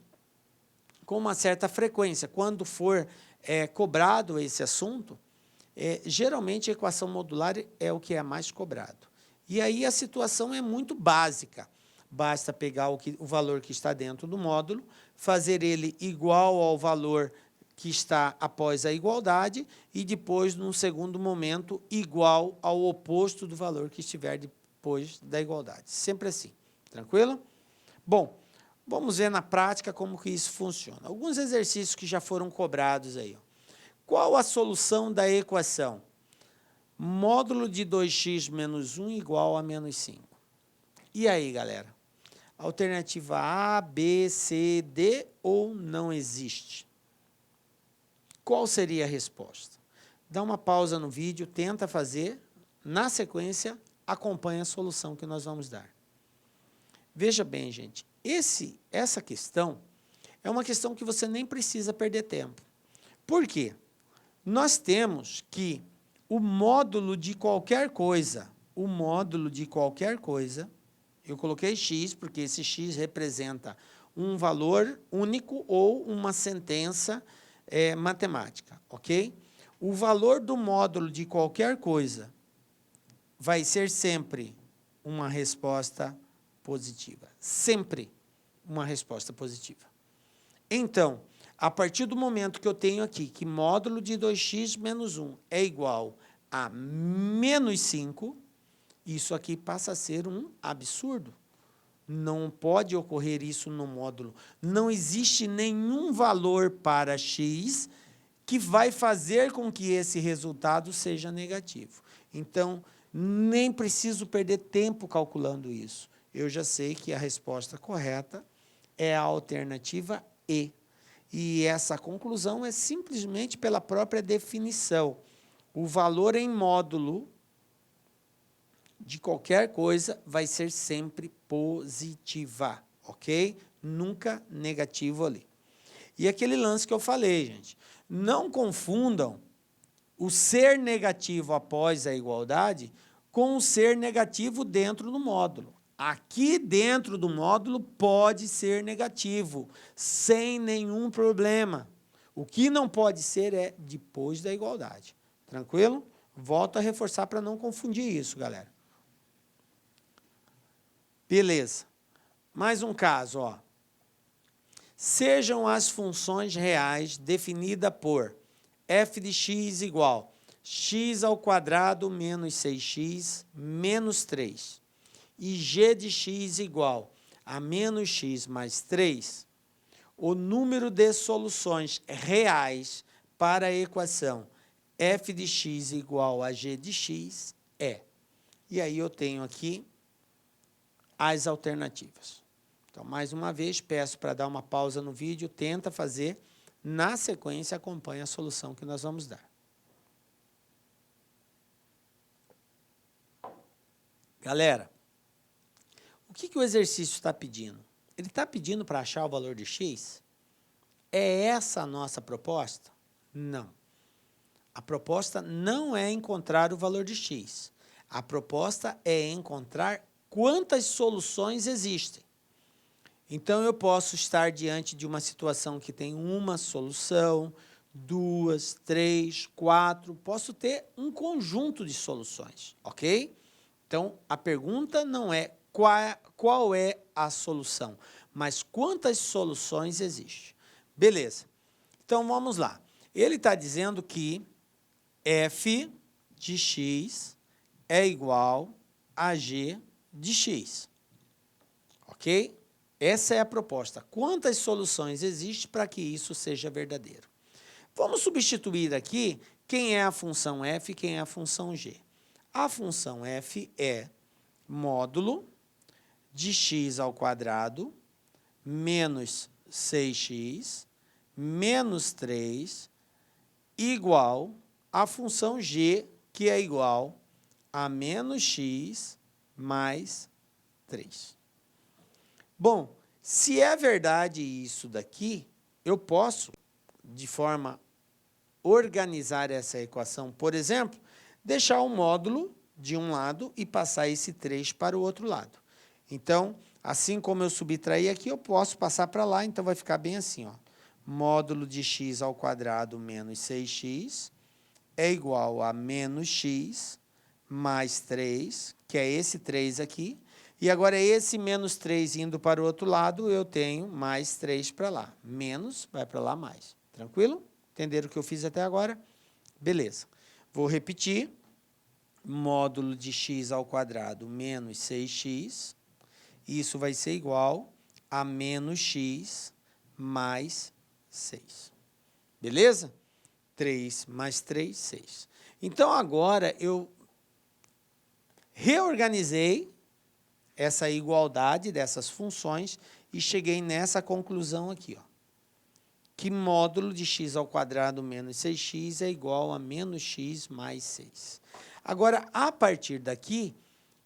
uma certa frequência. Quando for cobrado esse assunto, geralmente a equação modular é o que é mais cobrado. E aí a situação é muito básica. Basta pegar o valor que está dentro do módulo, fazer ele igual ao valor que está após a igualdade e depois, num segundo momento, igual ao oposto do valor que estiver depois da igualdade. Sempre assim. Tranquilo? Bom, vamos ver na prática como que isso funciona. Alguns exercícios que já foram cobrados aí. Qual a solução da equação? Módulo de 2x menos 1 igual a menos 5. E aí, galera? Alternativa A, B, C, D ou não existe? Qual seria a resposta? Dá uma pausa no vídeo, tenta fazer. Na sequência, acompanha a solução que nós vamos dar. Veja bem, gente, essa questão é uma questão que você nem precisa perder tempo. Por quê? Nós temos que o módulo de qualquer coisa, eu coloquei x, porque esse x representa um valor único ou uma sentença matemática, ok? O valor do módulo de qualquer coisa vai ser sempre uma resposta positiva. Sempre uma resposta positiva. Então, a partir do momento que eu tenho aqui que módulo de 2x menos 1 é igual a menos 5, isso aqui passa a ser um absurdo. Não pode ocorrer isso no módulo. Não existe nenhum valor para x que vai fazer com que esse resultado seja negativo. Então, nem preciso perder tempo calculando isso. Eu já sei que a resposta correta é a alternativa E. E essa conclusão é simplesmente pela própria definição. O valor em módulo de qualquer coisa vai ser sempre positiva, ok? Nunca negativo ali. E aquele lance que eu falei, gente, não confundam o ser negativo após a igualdade com o ser negativo dentro do módulo. Aqui dentro do módulo pode ser negativo, sem nenhum problema. O que não pode ser é depois da igualdade. Tranquilo? Volto a reforçar para não confundir isso, galera. Beleza. Mais um caso, ó. Sejam as funções reais definidas por f de x igual x ao quadrado menos 6x menos 3 e g de x igual a menos x mais 3, o número de soluções reais para a equação f de x igual a g de x é. E aí eu tenho aqui as alternativas. Então, mais uma vez, peço para dar uma pausa no vídeo, tenta fazer, na sequência acompanha a solução que nós vamos dar. Galera, o que o exercício está pedindo? Ele está pedindo para achar o valor de x? É essa a nossa proposta? Não. A proposta não é encontrar o valor de x. A proposta é encontrar quantas soluções existem. Então, eu posso estar diante de uma situação que tem uma solução, 2, 3, 4, posso ter um conjunto de soluções, ok? Então, a pergunta não é qual é a solução, mas quantas soluções existem. Beleza. Então, vamos lá. Ele está dizendo que f de x é igual a g de x, ok? Essa é a proposta. Quantas soluções existem para que isso seja verdadeiro? Vamos substituir aqui quem é a função f e quem é a função g. A função f é módulo de x ao quadrado menos 6x menos 3 igual à função g, que é igual a menos x mais 3. Bom, se é verdade isso daqui, eu posso, de forma organizar essa equação, por exemplo, deixar o módulo de um lado e passar esse 3 para o outro lado. Então, assim como eu subtraí aqui, eu posso passar para lá, então vai ficar bem assim, ó. Módulo de x ao quadrado menos 6x é igual a menos x mais 3, que é esse 3 aqui. E agora, esse menos 3 indo para o outro lado, eu tenho mais 3 para lá. Menos vai para lá mais. Tranquilo? Entenderam o que eu fiz até agora? Beleza. Vou repetir. Módulo de x ao quadrado menos 6x. Isso vai ser igual a menos x mais 6. Beleza? 3 mais 3, 6. Então, agora, eu reorganizei essa igualdade dessas funções e cheguei nessa conclusão aqui, ó, que módulo de x ao quadrado menos 6x é igual a menos x mais 6. Agora, a partir daqui,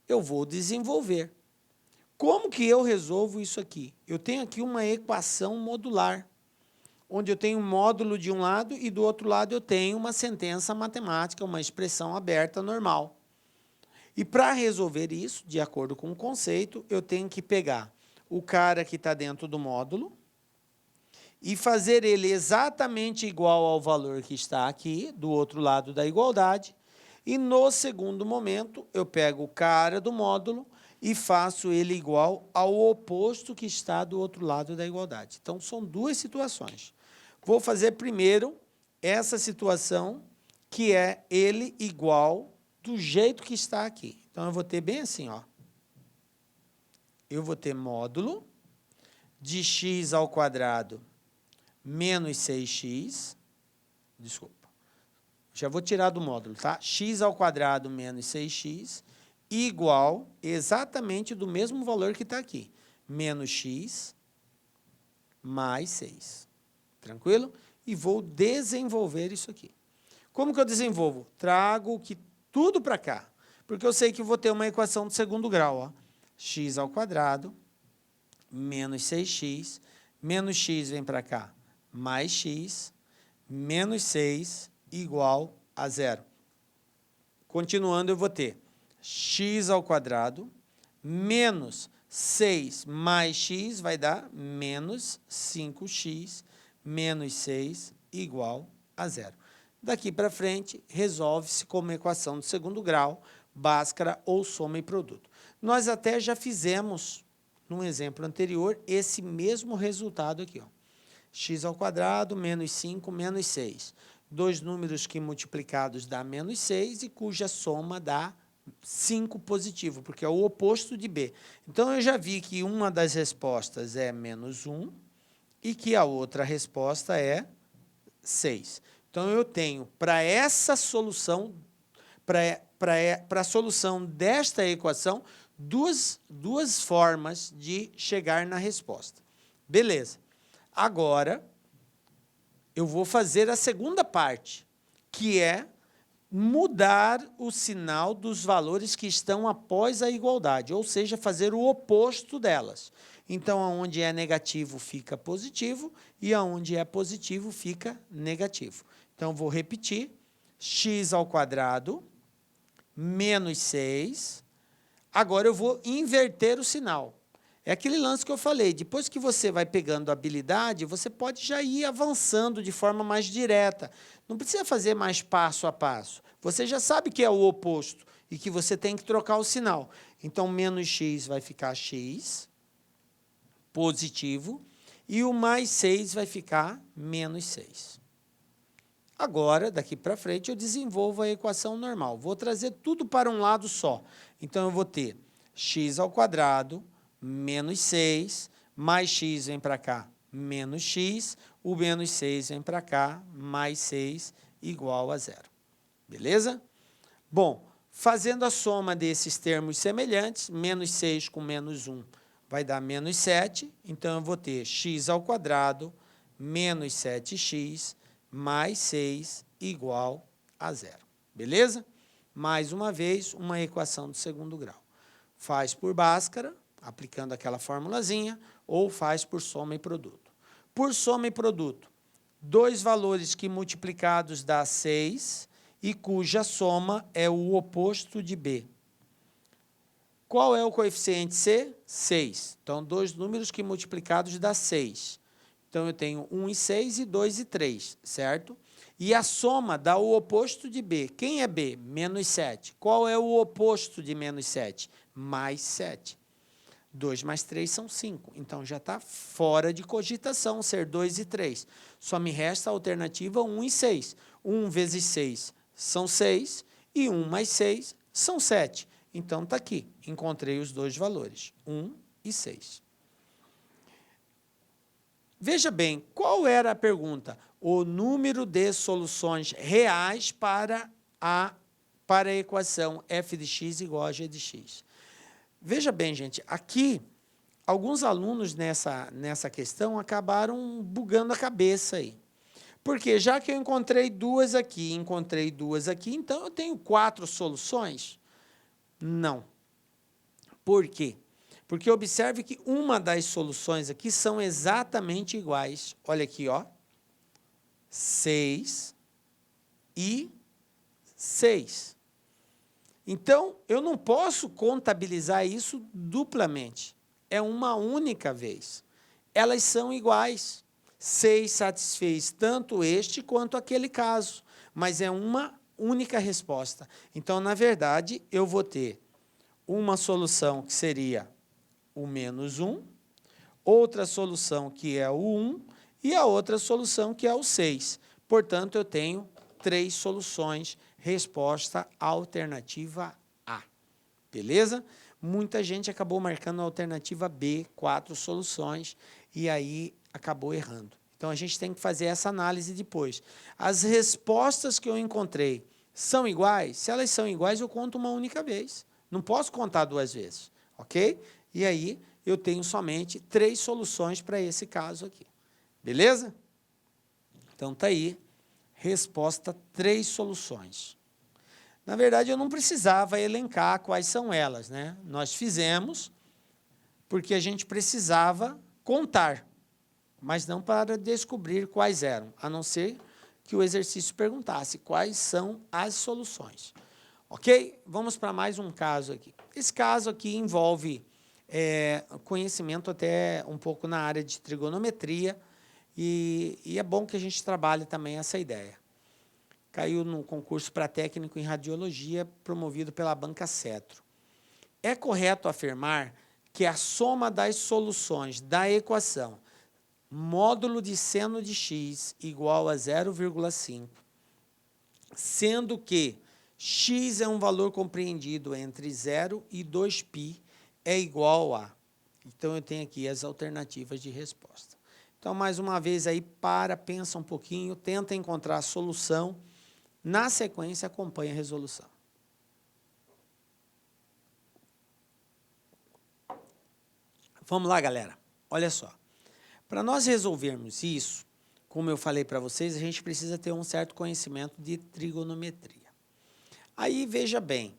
eu vou desenvolver. Como que eu resolvo isso aqui? Eu tenho aqui uma equação modular, onde eu tenho um módulo de um lado e do outro lado eu tenho uma sentença matemática, uma expressão aberta normal. E para resolver isso, de acordo com o conceito, eu tenho que pegar o cara que está dentro do módulo e fazer ele exatamente igual ao valor que está aqui, do outro lado da igualdade. E, no segundo momento, eu pego o cara do módulo e faço ele igual ao oposto que está do outro lado da igualdade. Então, são duas situações. Vou fazer primeiro essa situação, que é ele igual do jeito que está aqui. Então, eu vou ter bem assim, ó. Eu vou ter módulo de x ao quadrado menos 6x. Desculpa. Já vou tirar do módulo, tá? X ao quadrado menos 6x igual exatamente do mesmo valor que está aqui. Menos x mais 6. Tranquilo? E vou desenvolver isso aqui. Como que eu desenvolvo? Trago tudo para cá. Porque eu sei que vou ter uma equação de segundo grau, ó. X ao quadrado menos 6x, menos x vem para cá, mais x, menos 6 igual a zero. Continuando, eu vou ter x ao quadrado menos 6 mais x vai dar menos 5x menos 6 igual a zero. Daqui para frente, resolve-se como equação de segundo grau, Bhaskara ou soma e produto. Nós até já fizemos, num exemplo anterior, esse mesmo resultado aqui, ó. X ao quadrado menos 5 menos 6. Dois números que multiplicados dá menos 6 e cuja soma dá 5 positivo, porque é o oposto de B. Então, eu já vi que uma das respostas é menos 1 e que a outra resposta é 6. Então, eu tenho, para essa solução, para a solução desta equação, duas formas de chegar na resposta. Beleza. Agora, eu vou fazer a segunda parte, que é mudar o sinal dos valores que estão após a igualdade, ou seja, fazer o oposto delas. Então, onde é negativo fica positivo e onde é positivo fica negativo. Então, vou repetir, x ao quadrado menos 6. Agora, eu vou inverter o sinal. É aquele lance que eu falei, depois que você vai pegando habilidade, você pode já ir avançando de forma mais direta. Não precisa fazer mais passo a passo. Você já sabe que é o oposto e que você tem que trocar o sinal. Então, menos x vai ficar x, positivo, e o mais 6 vai ficar menos 6. Agora, daqui para frente, eu desenvolvo a equação normal. Vou trazer tudo para um lado só. Então, eu vou ter x ao quadrado menos 6, mais x vem para cá, menos x, o menos 6 vem para cá, mais 6, igual a zero. Beleza? Bom, fazendo a soma desses termos semelhantes, menos 6 com menos 1 vai dar menos 7, então eu vou ter x ao quadrado menos 7x mais 6 igual a zero. Beleza? Mais uma vez, uma equação de segundo grau. Faz por Bhaskara, aplicando aquela formulazinha, ou faz por soma e produto. Por soma e produto, dois valores que multiplicados dá 6 e cuja soma é o oposto de B. Qual é o coeficiente C? 6. Então, dois números que multiplicados dá 6. Então, eu tenho 1 e 6 e 2 e 3, certo? E a soma dá o oposto de B. Quem é B? Menos 7. Qual é o oposto de menos 7? Mais 7. 2 mais 3 são 5. Então, já está fora de cogitação ser 2 e 3. Só me resta a alternativa 1 e 6. 1 vezes 6 são 6 e 1 mais 6 são 7. Então, está aqui. Encontrei os dois valores, 1 e 6. Veja bem, qual era a pergunta? O número de soluções reais para a equação f de x igual a g de x. Veja bem, gente, aqui, alguns alunos nessa questão acabaram bugando a cabeça aí. Porque já que eu encontrei duas aqui, então eu tenho 4 soluções? Não. Por quê? Porque observe que uma das soluções aqui são exatamente iguais. Olha aqui, ó. 6 e 6. Então, eu não posso contabilizar isso duplamente. É uma única vez. Elas são iguais. 6 satisfez tanto este quanto aquele caso, mas é uma única resposta. Então, na verdade, eu vou ter uma solução que seria o menos 1, outra solução que é o 1 e a outra solução que é o 6. Portanto, eu tenho 3 soluções, resposta alternativa A. Beleza? Muita gente acabou marcando a alternativa B, 4 soluções, e aí acabou errando. Então, a gente tem que fazer essa análise depois. As respostas que eu encontrei são iguais? Se elas são iguais, eu conto uma única vez. Não posso contar 2 vezes, ok? E aí, eu tenho somente 3 soluções para esse caso aqui. Beleza? Então, está aí, resposta 3 soluções. Na verdade, eu não precisava elencar quais são elas, né? Nós fizemos porque a gente precisava contar, mas não para descobrir quais eram, a não ser que o exercício perguntasse quais são as soluções. Ok? Vamos para mais um caso aqui. Esse caso aqui envolve conhecimento até um pouco na área de trigonometria e é bom que a gente trabalhe também essa ideia. Caiu no concurso para técnico em radiologia promovido pela Banca Cetro. É correto afirmar que a soma das soluções da equação módulo de seno de x igual a 0,5, sendo que x é um valor compreendido entre 0 e 2π, é igual a... Então, eu tenho aqui as alternativas de resposta. Então, mais uma vez, aí, pensa um pouquinho, tenta encontrar a solução. Na sequência, acompanha a resolução. Vamos lá, galera. Olha só. Para nós resolvermos isso, como eu falei para vocês, a gente precisa ter um certo conhecimento de trigonometria. Aí, veja bem,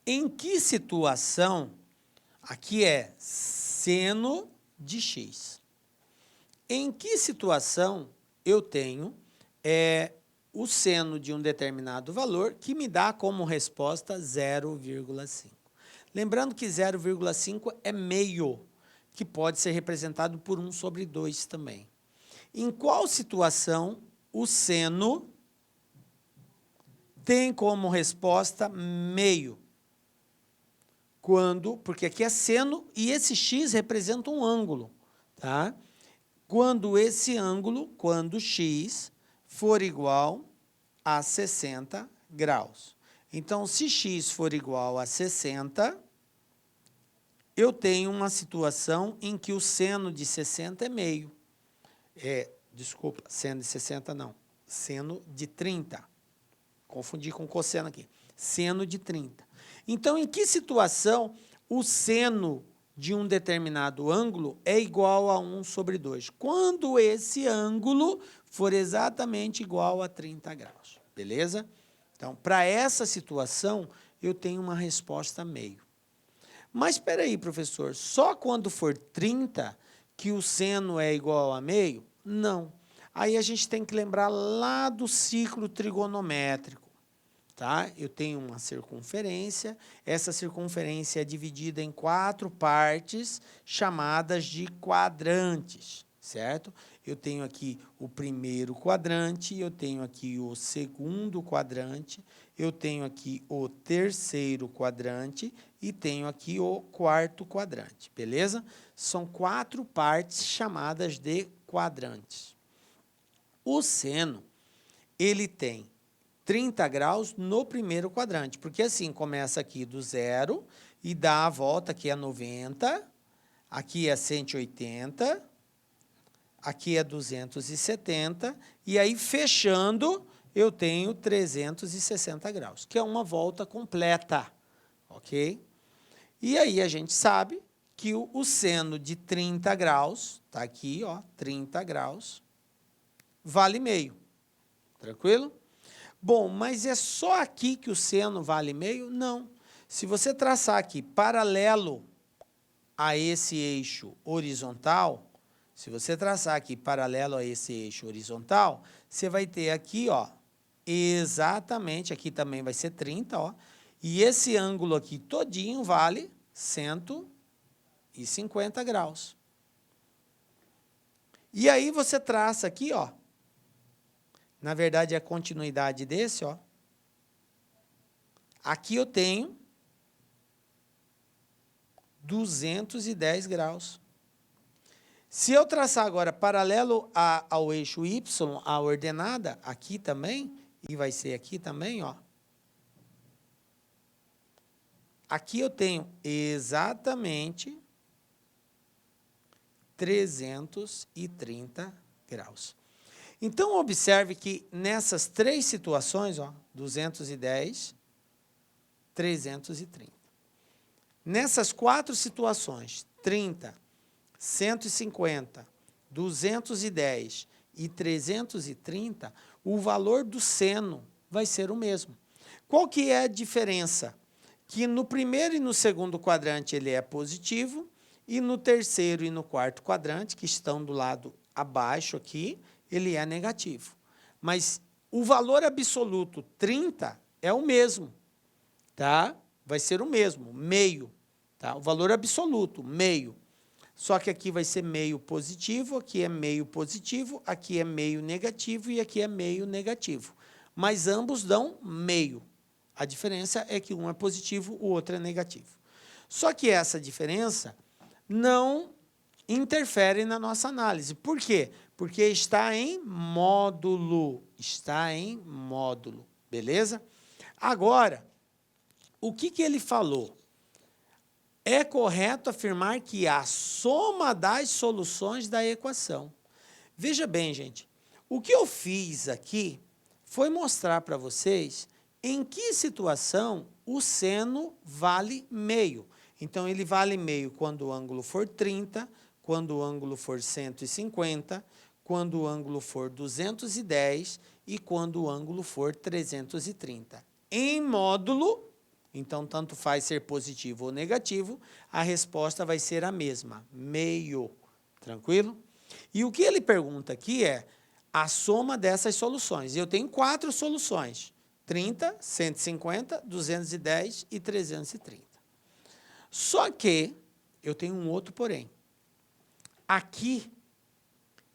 em que situação, aqui é seno de x. Em que situação eu tenho o seno de um determinado valor que me dá como resposta 0,5. Lembrando que 0,5 é meio, que pode ser representado por 1/2 também. Em qual situação o seno tem como resposta meio? Porque aqui é seno e esse x representa um ângulo, tá? Quando x for igual a 60 graus. Então, se x for igual a 60, eu tenho uma situação em que o seno de 60 é meio. Desculpa, seno de 60 não, seno de 30. Confundi com cosseno aqui. Seno de 30. Então, em que situação o seno de um determinado ângulo é igual a 1/2? Quando esse ângulo for exatamente igual a 30 graus. Beleza? Então, para essa situação, eu tenho uma resposta meio. Mas, espera aí, professor, só quando for 30 que o seno é igual a meio? Não. Aí a gente tem que lembrar lá do ciclo trigonométrico. Tá? Eu tenho uma circunferência, essa circunferência é dividida em 4 partes, chamadas de quadrantes, certo? Eu tenho aqui o primeiro quadrante, eu tenho aqui o segundo quadrante, eu tenho aqui o terceiro quadrante e tenho aqui o quarto quadrante, beleza? São 4 partes chamadas de quadrantes. O seno, ele tem 30 graus no primeiro quadrante, porque assim, começa aqui do 0 e dá a volta, aqui é 90, aqui é 180, aqui é 270, e aí, fechando, eu tenho 360 graus, que é uma volta completa, ok? E aí, a gente sabe que o seno de 30 graus, está aqui, ó, 30 graus, vale meio, tranquilo? Bom, mas é só aqui que o seno vale meio? Não. Se você traçar aqui paralelo a esse eixo horizontal, você vai ter aqui, ó, exatamente, aqui também vai ser 30, ó, e esse ângulo aqui todinho vale 150 graus. E aí você traça aqui, ó, na verdade, é a continuidade desse, ó. Aqui eu tenho 210 graus. Se eu traçar agora paralelo ao eixo Y, a ordenada, aqui também, e vai ser aqui também, ó. Aqui eu tenho exatamente 330 graus. Então, observe que nessas 3 situações, ó, 210, 330. Nessas 4 situações, 30, 150, 210 e 330, o valor do seno vai ser o mesmo. Qual que é a diferença? Que no primeiro e no segundo quadrante ele é positivo, e no terceiro e no quarto quadrante, que estão do lado abaixo aqui, ele é negativo. mas o valor absoluto 30 é o mesmo, tá? Vai ser o mesmo, meio, tá? O valor absoluto, meio. Só que aqui vai ser meio positivo, aqui é meio positivo, aqui é meio negativo e aqui é meio negativo. Mas ambos dão meio. A diferença é que um é positivo, o outro é negativo. Só que essa diferença não interfere na nossa análise. Por quê? Porque está em módulo. Está em módulo. Beleza? Agora, o que ele falou? É correto afirmar que a soma das soluções da equação. Veja bem, gente, o que eu fiz aqui foi mostrar para vocês em que situação o seno vale meio. Então, ele vale meio quando o ângulo for 30, quando o ângulo for 150, quando o ângulo for 210 e quando o ângulo for 330. Em módulo, então, tanto faz ser positivo ou negativo, a resposta vai ser a mesma, meio. Tranquilo? E o que ele pergunta aqui é a soma dessas soluções. Eu tenho 4 soluções, 30, 150, 210 e 330. Só que eu tenho um outro porém. Aqui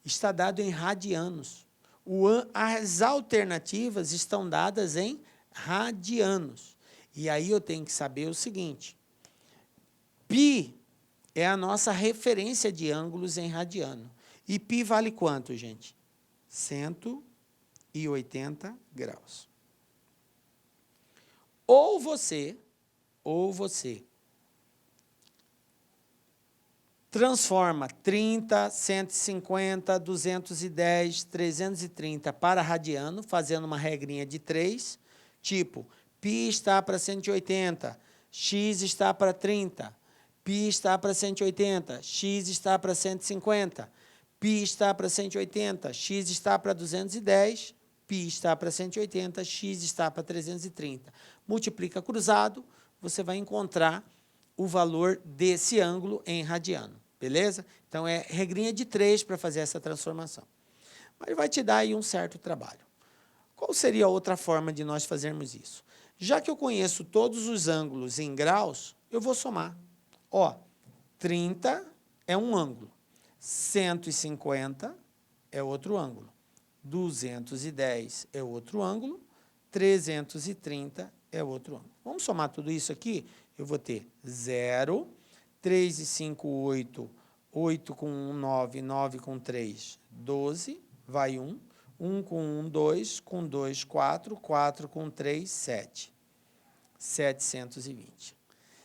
está dado em radianos. As alternativas estão dadas em radianos. E aí eu tenho que saber o seguinte, π é a nossa referência de ângulos em radiano. E π vale quanto, gente? 180 graus. Ou você transforma 30, 150, 210, 330 para radiano, fazendo uma regrinha de 3, tipo, π está para 180, x está para 30, π está para 180, x está para 150, π está para 180, x está para 210, π está para 180, x está para 330. Multiplica cruzado, você vai encontrar o valor desse ângulo em radiano, beleza? Então, é regrinha de 3 para fazer essa transformação. Mas vai te dar aí um certo trabalho. Qual seria a outra forma de nós fazermos isso? Já que eu conheço todos os ângulos em graus, eu vou somar. Ó, 30 é um ângulo, 150 é outro ângulo, 210 é outro ângulo, 330 é outro ângulo. Vamos somar tudo isso aqui? Eu vou ter 0, 3 e 5, 8, 8 com 1, 9, 9 com 3, 12, vai 1. 1 com 1, 2, com 2, 4, 4 com 3, 7. 720.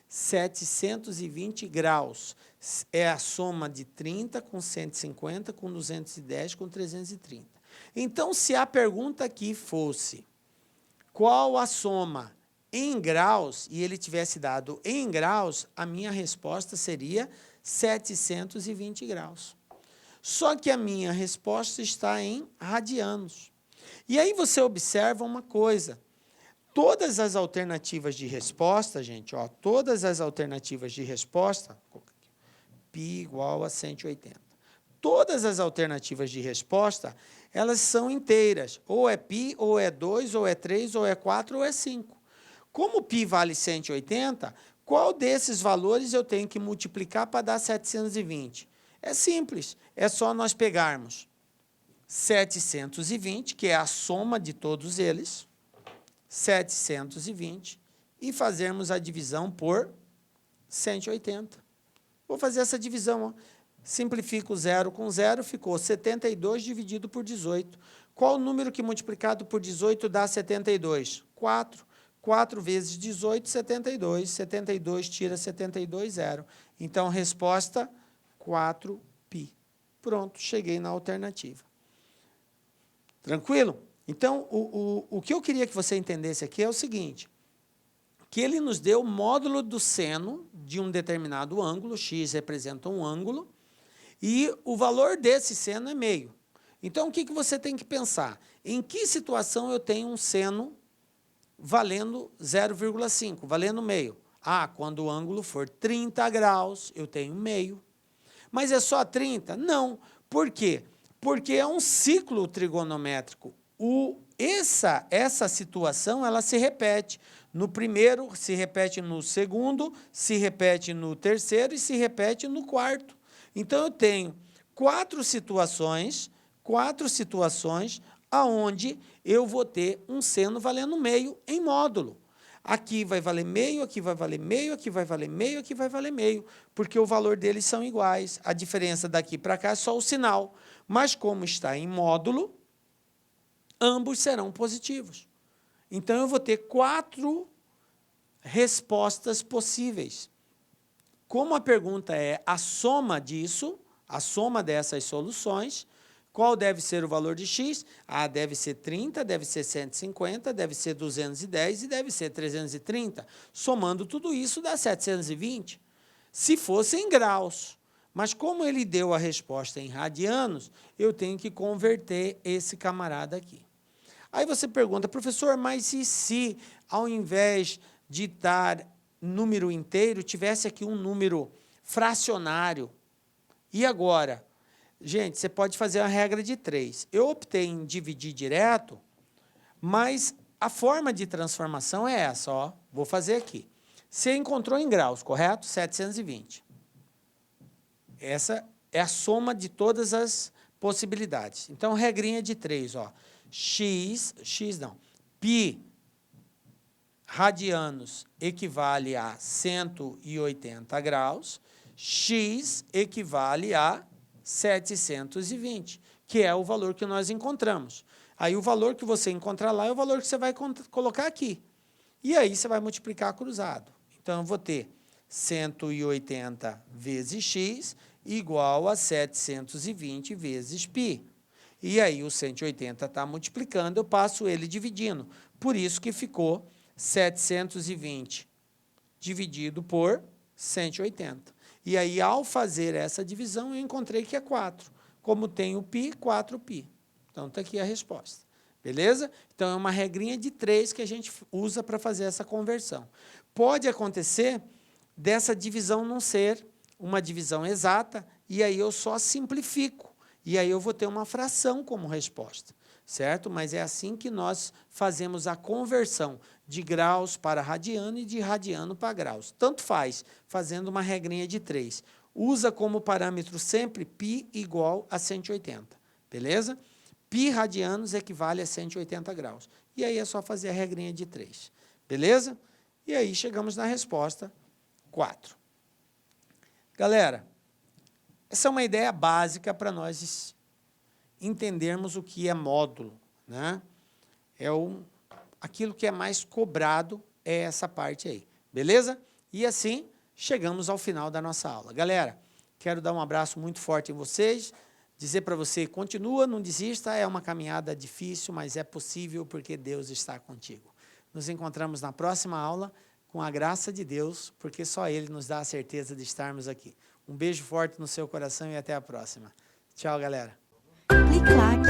720 graus é a soma de 30 com 150, com 210, com 330. Então, se a pergunta aqui fosse qual a soma em graus, e ele tivesse dado em graus, a minha resposta seria 720 graus. Só que a minha resposta está em radianos. E aí você observa uma coisa. Todas as alternativas de resposta, gente, ó, todas as alternativas de resposta, π igual a 180. Todas as alternativas de resposta, elas são inteiras. Ou é π, ou é 2, ou é 3, ou é 4, ou é 5. Como π vale 180, qual desses valores eu tenho que multiplicar para dar 720? É simples, é só nós pegarmos 720, que é a soma de todos eles, 720, e fazermos a divisão por 180. Vou fazer essa divisão, ó. Simplifico 0 com 0, ficou 72 dividido por 18. Qual o número que multiplicado por 18 dá 72? 4. 4 vezes 18, 72. 72 tira 72, 0. Então, resposta 4π. Pronto, cheguei na alternativa. Tranquilo? Então, o que eu queria que você entendesse aqui é o seguinte, que ele nos deu o módulo do seno de um determinado ângulo, x representa um ângulo, e o valor desse seno é meio. Então, o que você tem que pensar? Em que situação eu tenho um seno valendo 0,5, valendo meio? Ah, quando o ângulo for 30 graus, eu tenho meio. Mas é só 30? Não. Por quê? Porque é um ciclo trigonométrico. essa situação ela se repete no primeiro, se repete no segundo, se repete no terceiro e se repete no quarto. Então, eu tenho quatro situações aonde eu vou ter um seno valendo meio em módulo. Aqui vai valer meio, aqui vai valer meio, aqui vai valer meio, aqui vai valer meio, porque o valor deles são iguais. A diferença daqui para cá é só o sinal. Mas como está em módulo, ambos serão positivos. Então, eu vou ter quatro respostas possíveis. Como a pergunta é a soma disso, a soma dessas soluções, qual deve ser o valor de x? Deve ser 30, deve ser 150, deve ser 210 e deve ser 330. Somando tudo isso, dá 720. Se fosse em graus. Mas como ele deu a resposta em radianos, eu tenho que converter esse camarada aqui. Aí você pergunta, professor, mas e se, ao invés de dar número inteiro, tivesse aqui um número fracionário? E agora? Gente, você pode fazer a regra de 3. Eu optei em dividir direto, mas a forma de transformação é essa, ó. Vou fazer aqui. Você encontrou em graus, correto? 720. Essa é a soma de todas as possibilidades. Então, regrinha de 3, ó. Pi radianos equivale a 180 graus, x equivale a 720, que é o valor que nós encontramos. Aí, o valor que você encontrar lá é o valor que você vai colocar aqui. E aí, você vai multiplicar cruzado. Então, eu vou ter 180 vezes x igual a 720 vezes π. E aí, o 180 está multiplicando, eu passo ele dividindo. Por isso que ficou 720 dividido por 180. E aí, ao fazer essa divisão, eu encontrei que é 4. Como tem o π, 4π. Então, está aqui a resposta. Beleza? Então, é uma regrinha de 3 que a gente usa para fazer essa conversão. Pode acontecer dessa divisão não ser uma divisão exata, e aí eu só simplifico. E aí eu vou ter uma fração como resposta. Certo? Mas é assim que nós fazemos a conversão de graus para radiano e de radiano para graus. Tanto faz, fazendo uma regrinha de 3. Usa como parâmetro sempre π igual a 180. Beleza? Π radianos equivale a 180 graus. E aí é só fazer a regrinha de 3. Beleza? E aí chegamos na resposta 4. Galera, essa é uma ideia básica para nós entendermos o que é módulo, né? Aquilo que é mais cobrado é essa parte aí, beleza? E assim, chegamos ao final da nossa aula. Galera, quero dar um abraço muito forte em vocês, dizer para você, continua, não desista, é uma caminhada difícil, mas é possível porque Deus está contigo. Nos encontramos na próxima aula, com a graça de Deus, porque só Ele nos dá a certeza de estarmos aqui. Um beijo forte no seu coração e até a próxima. Tchau, galera. Clique like.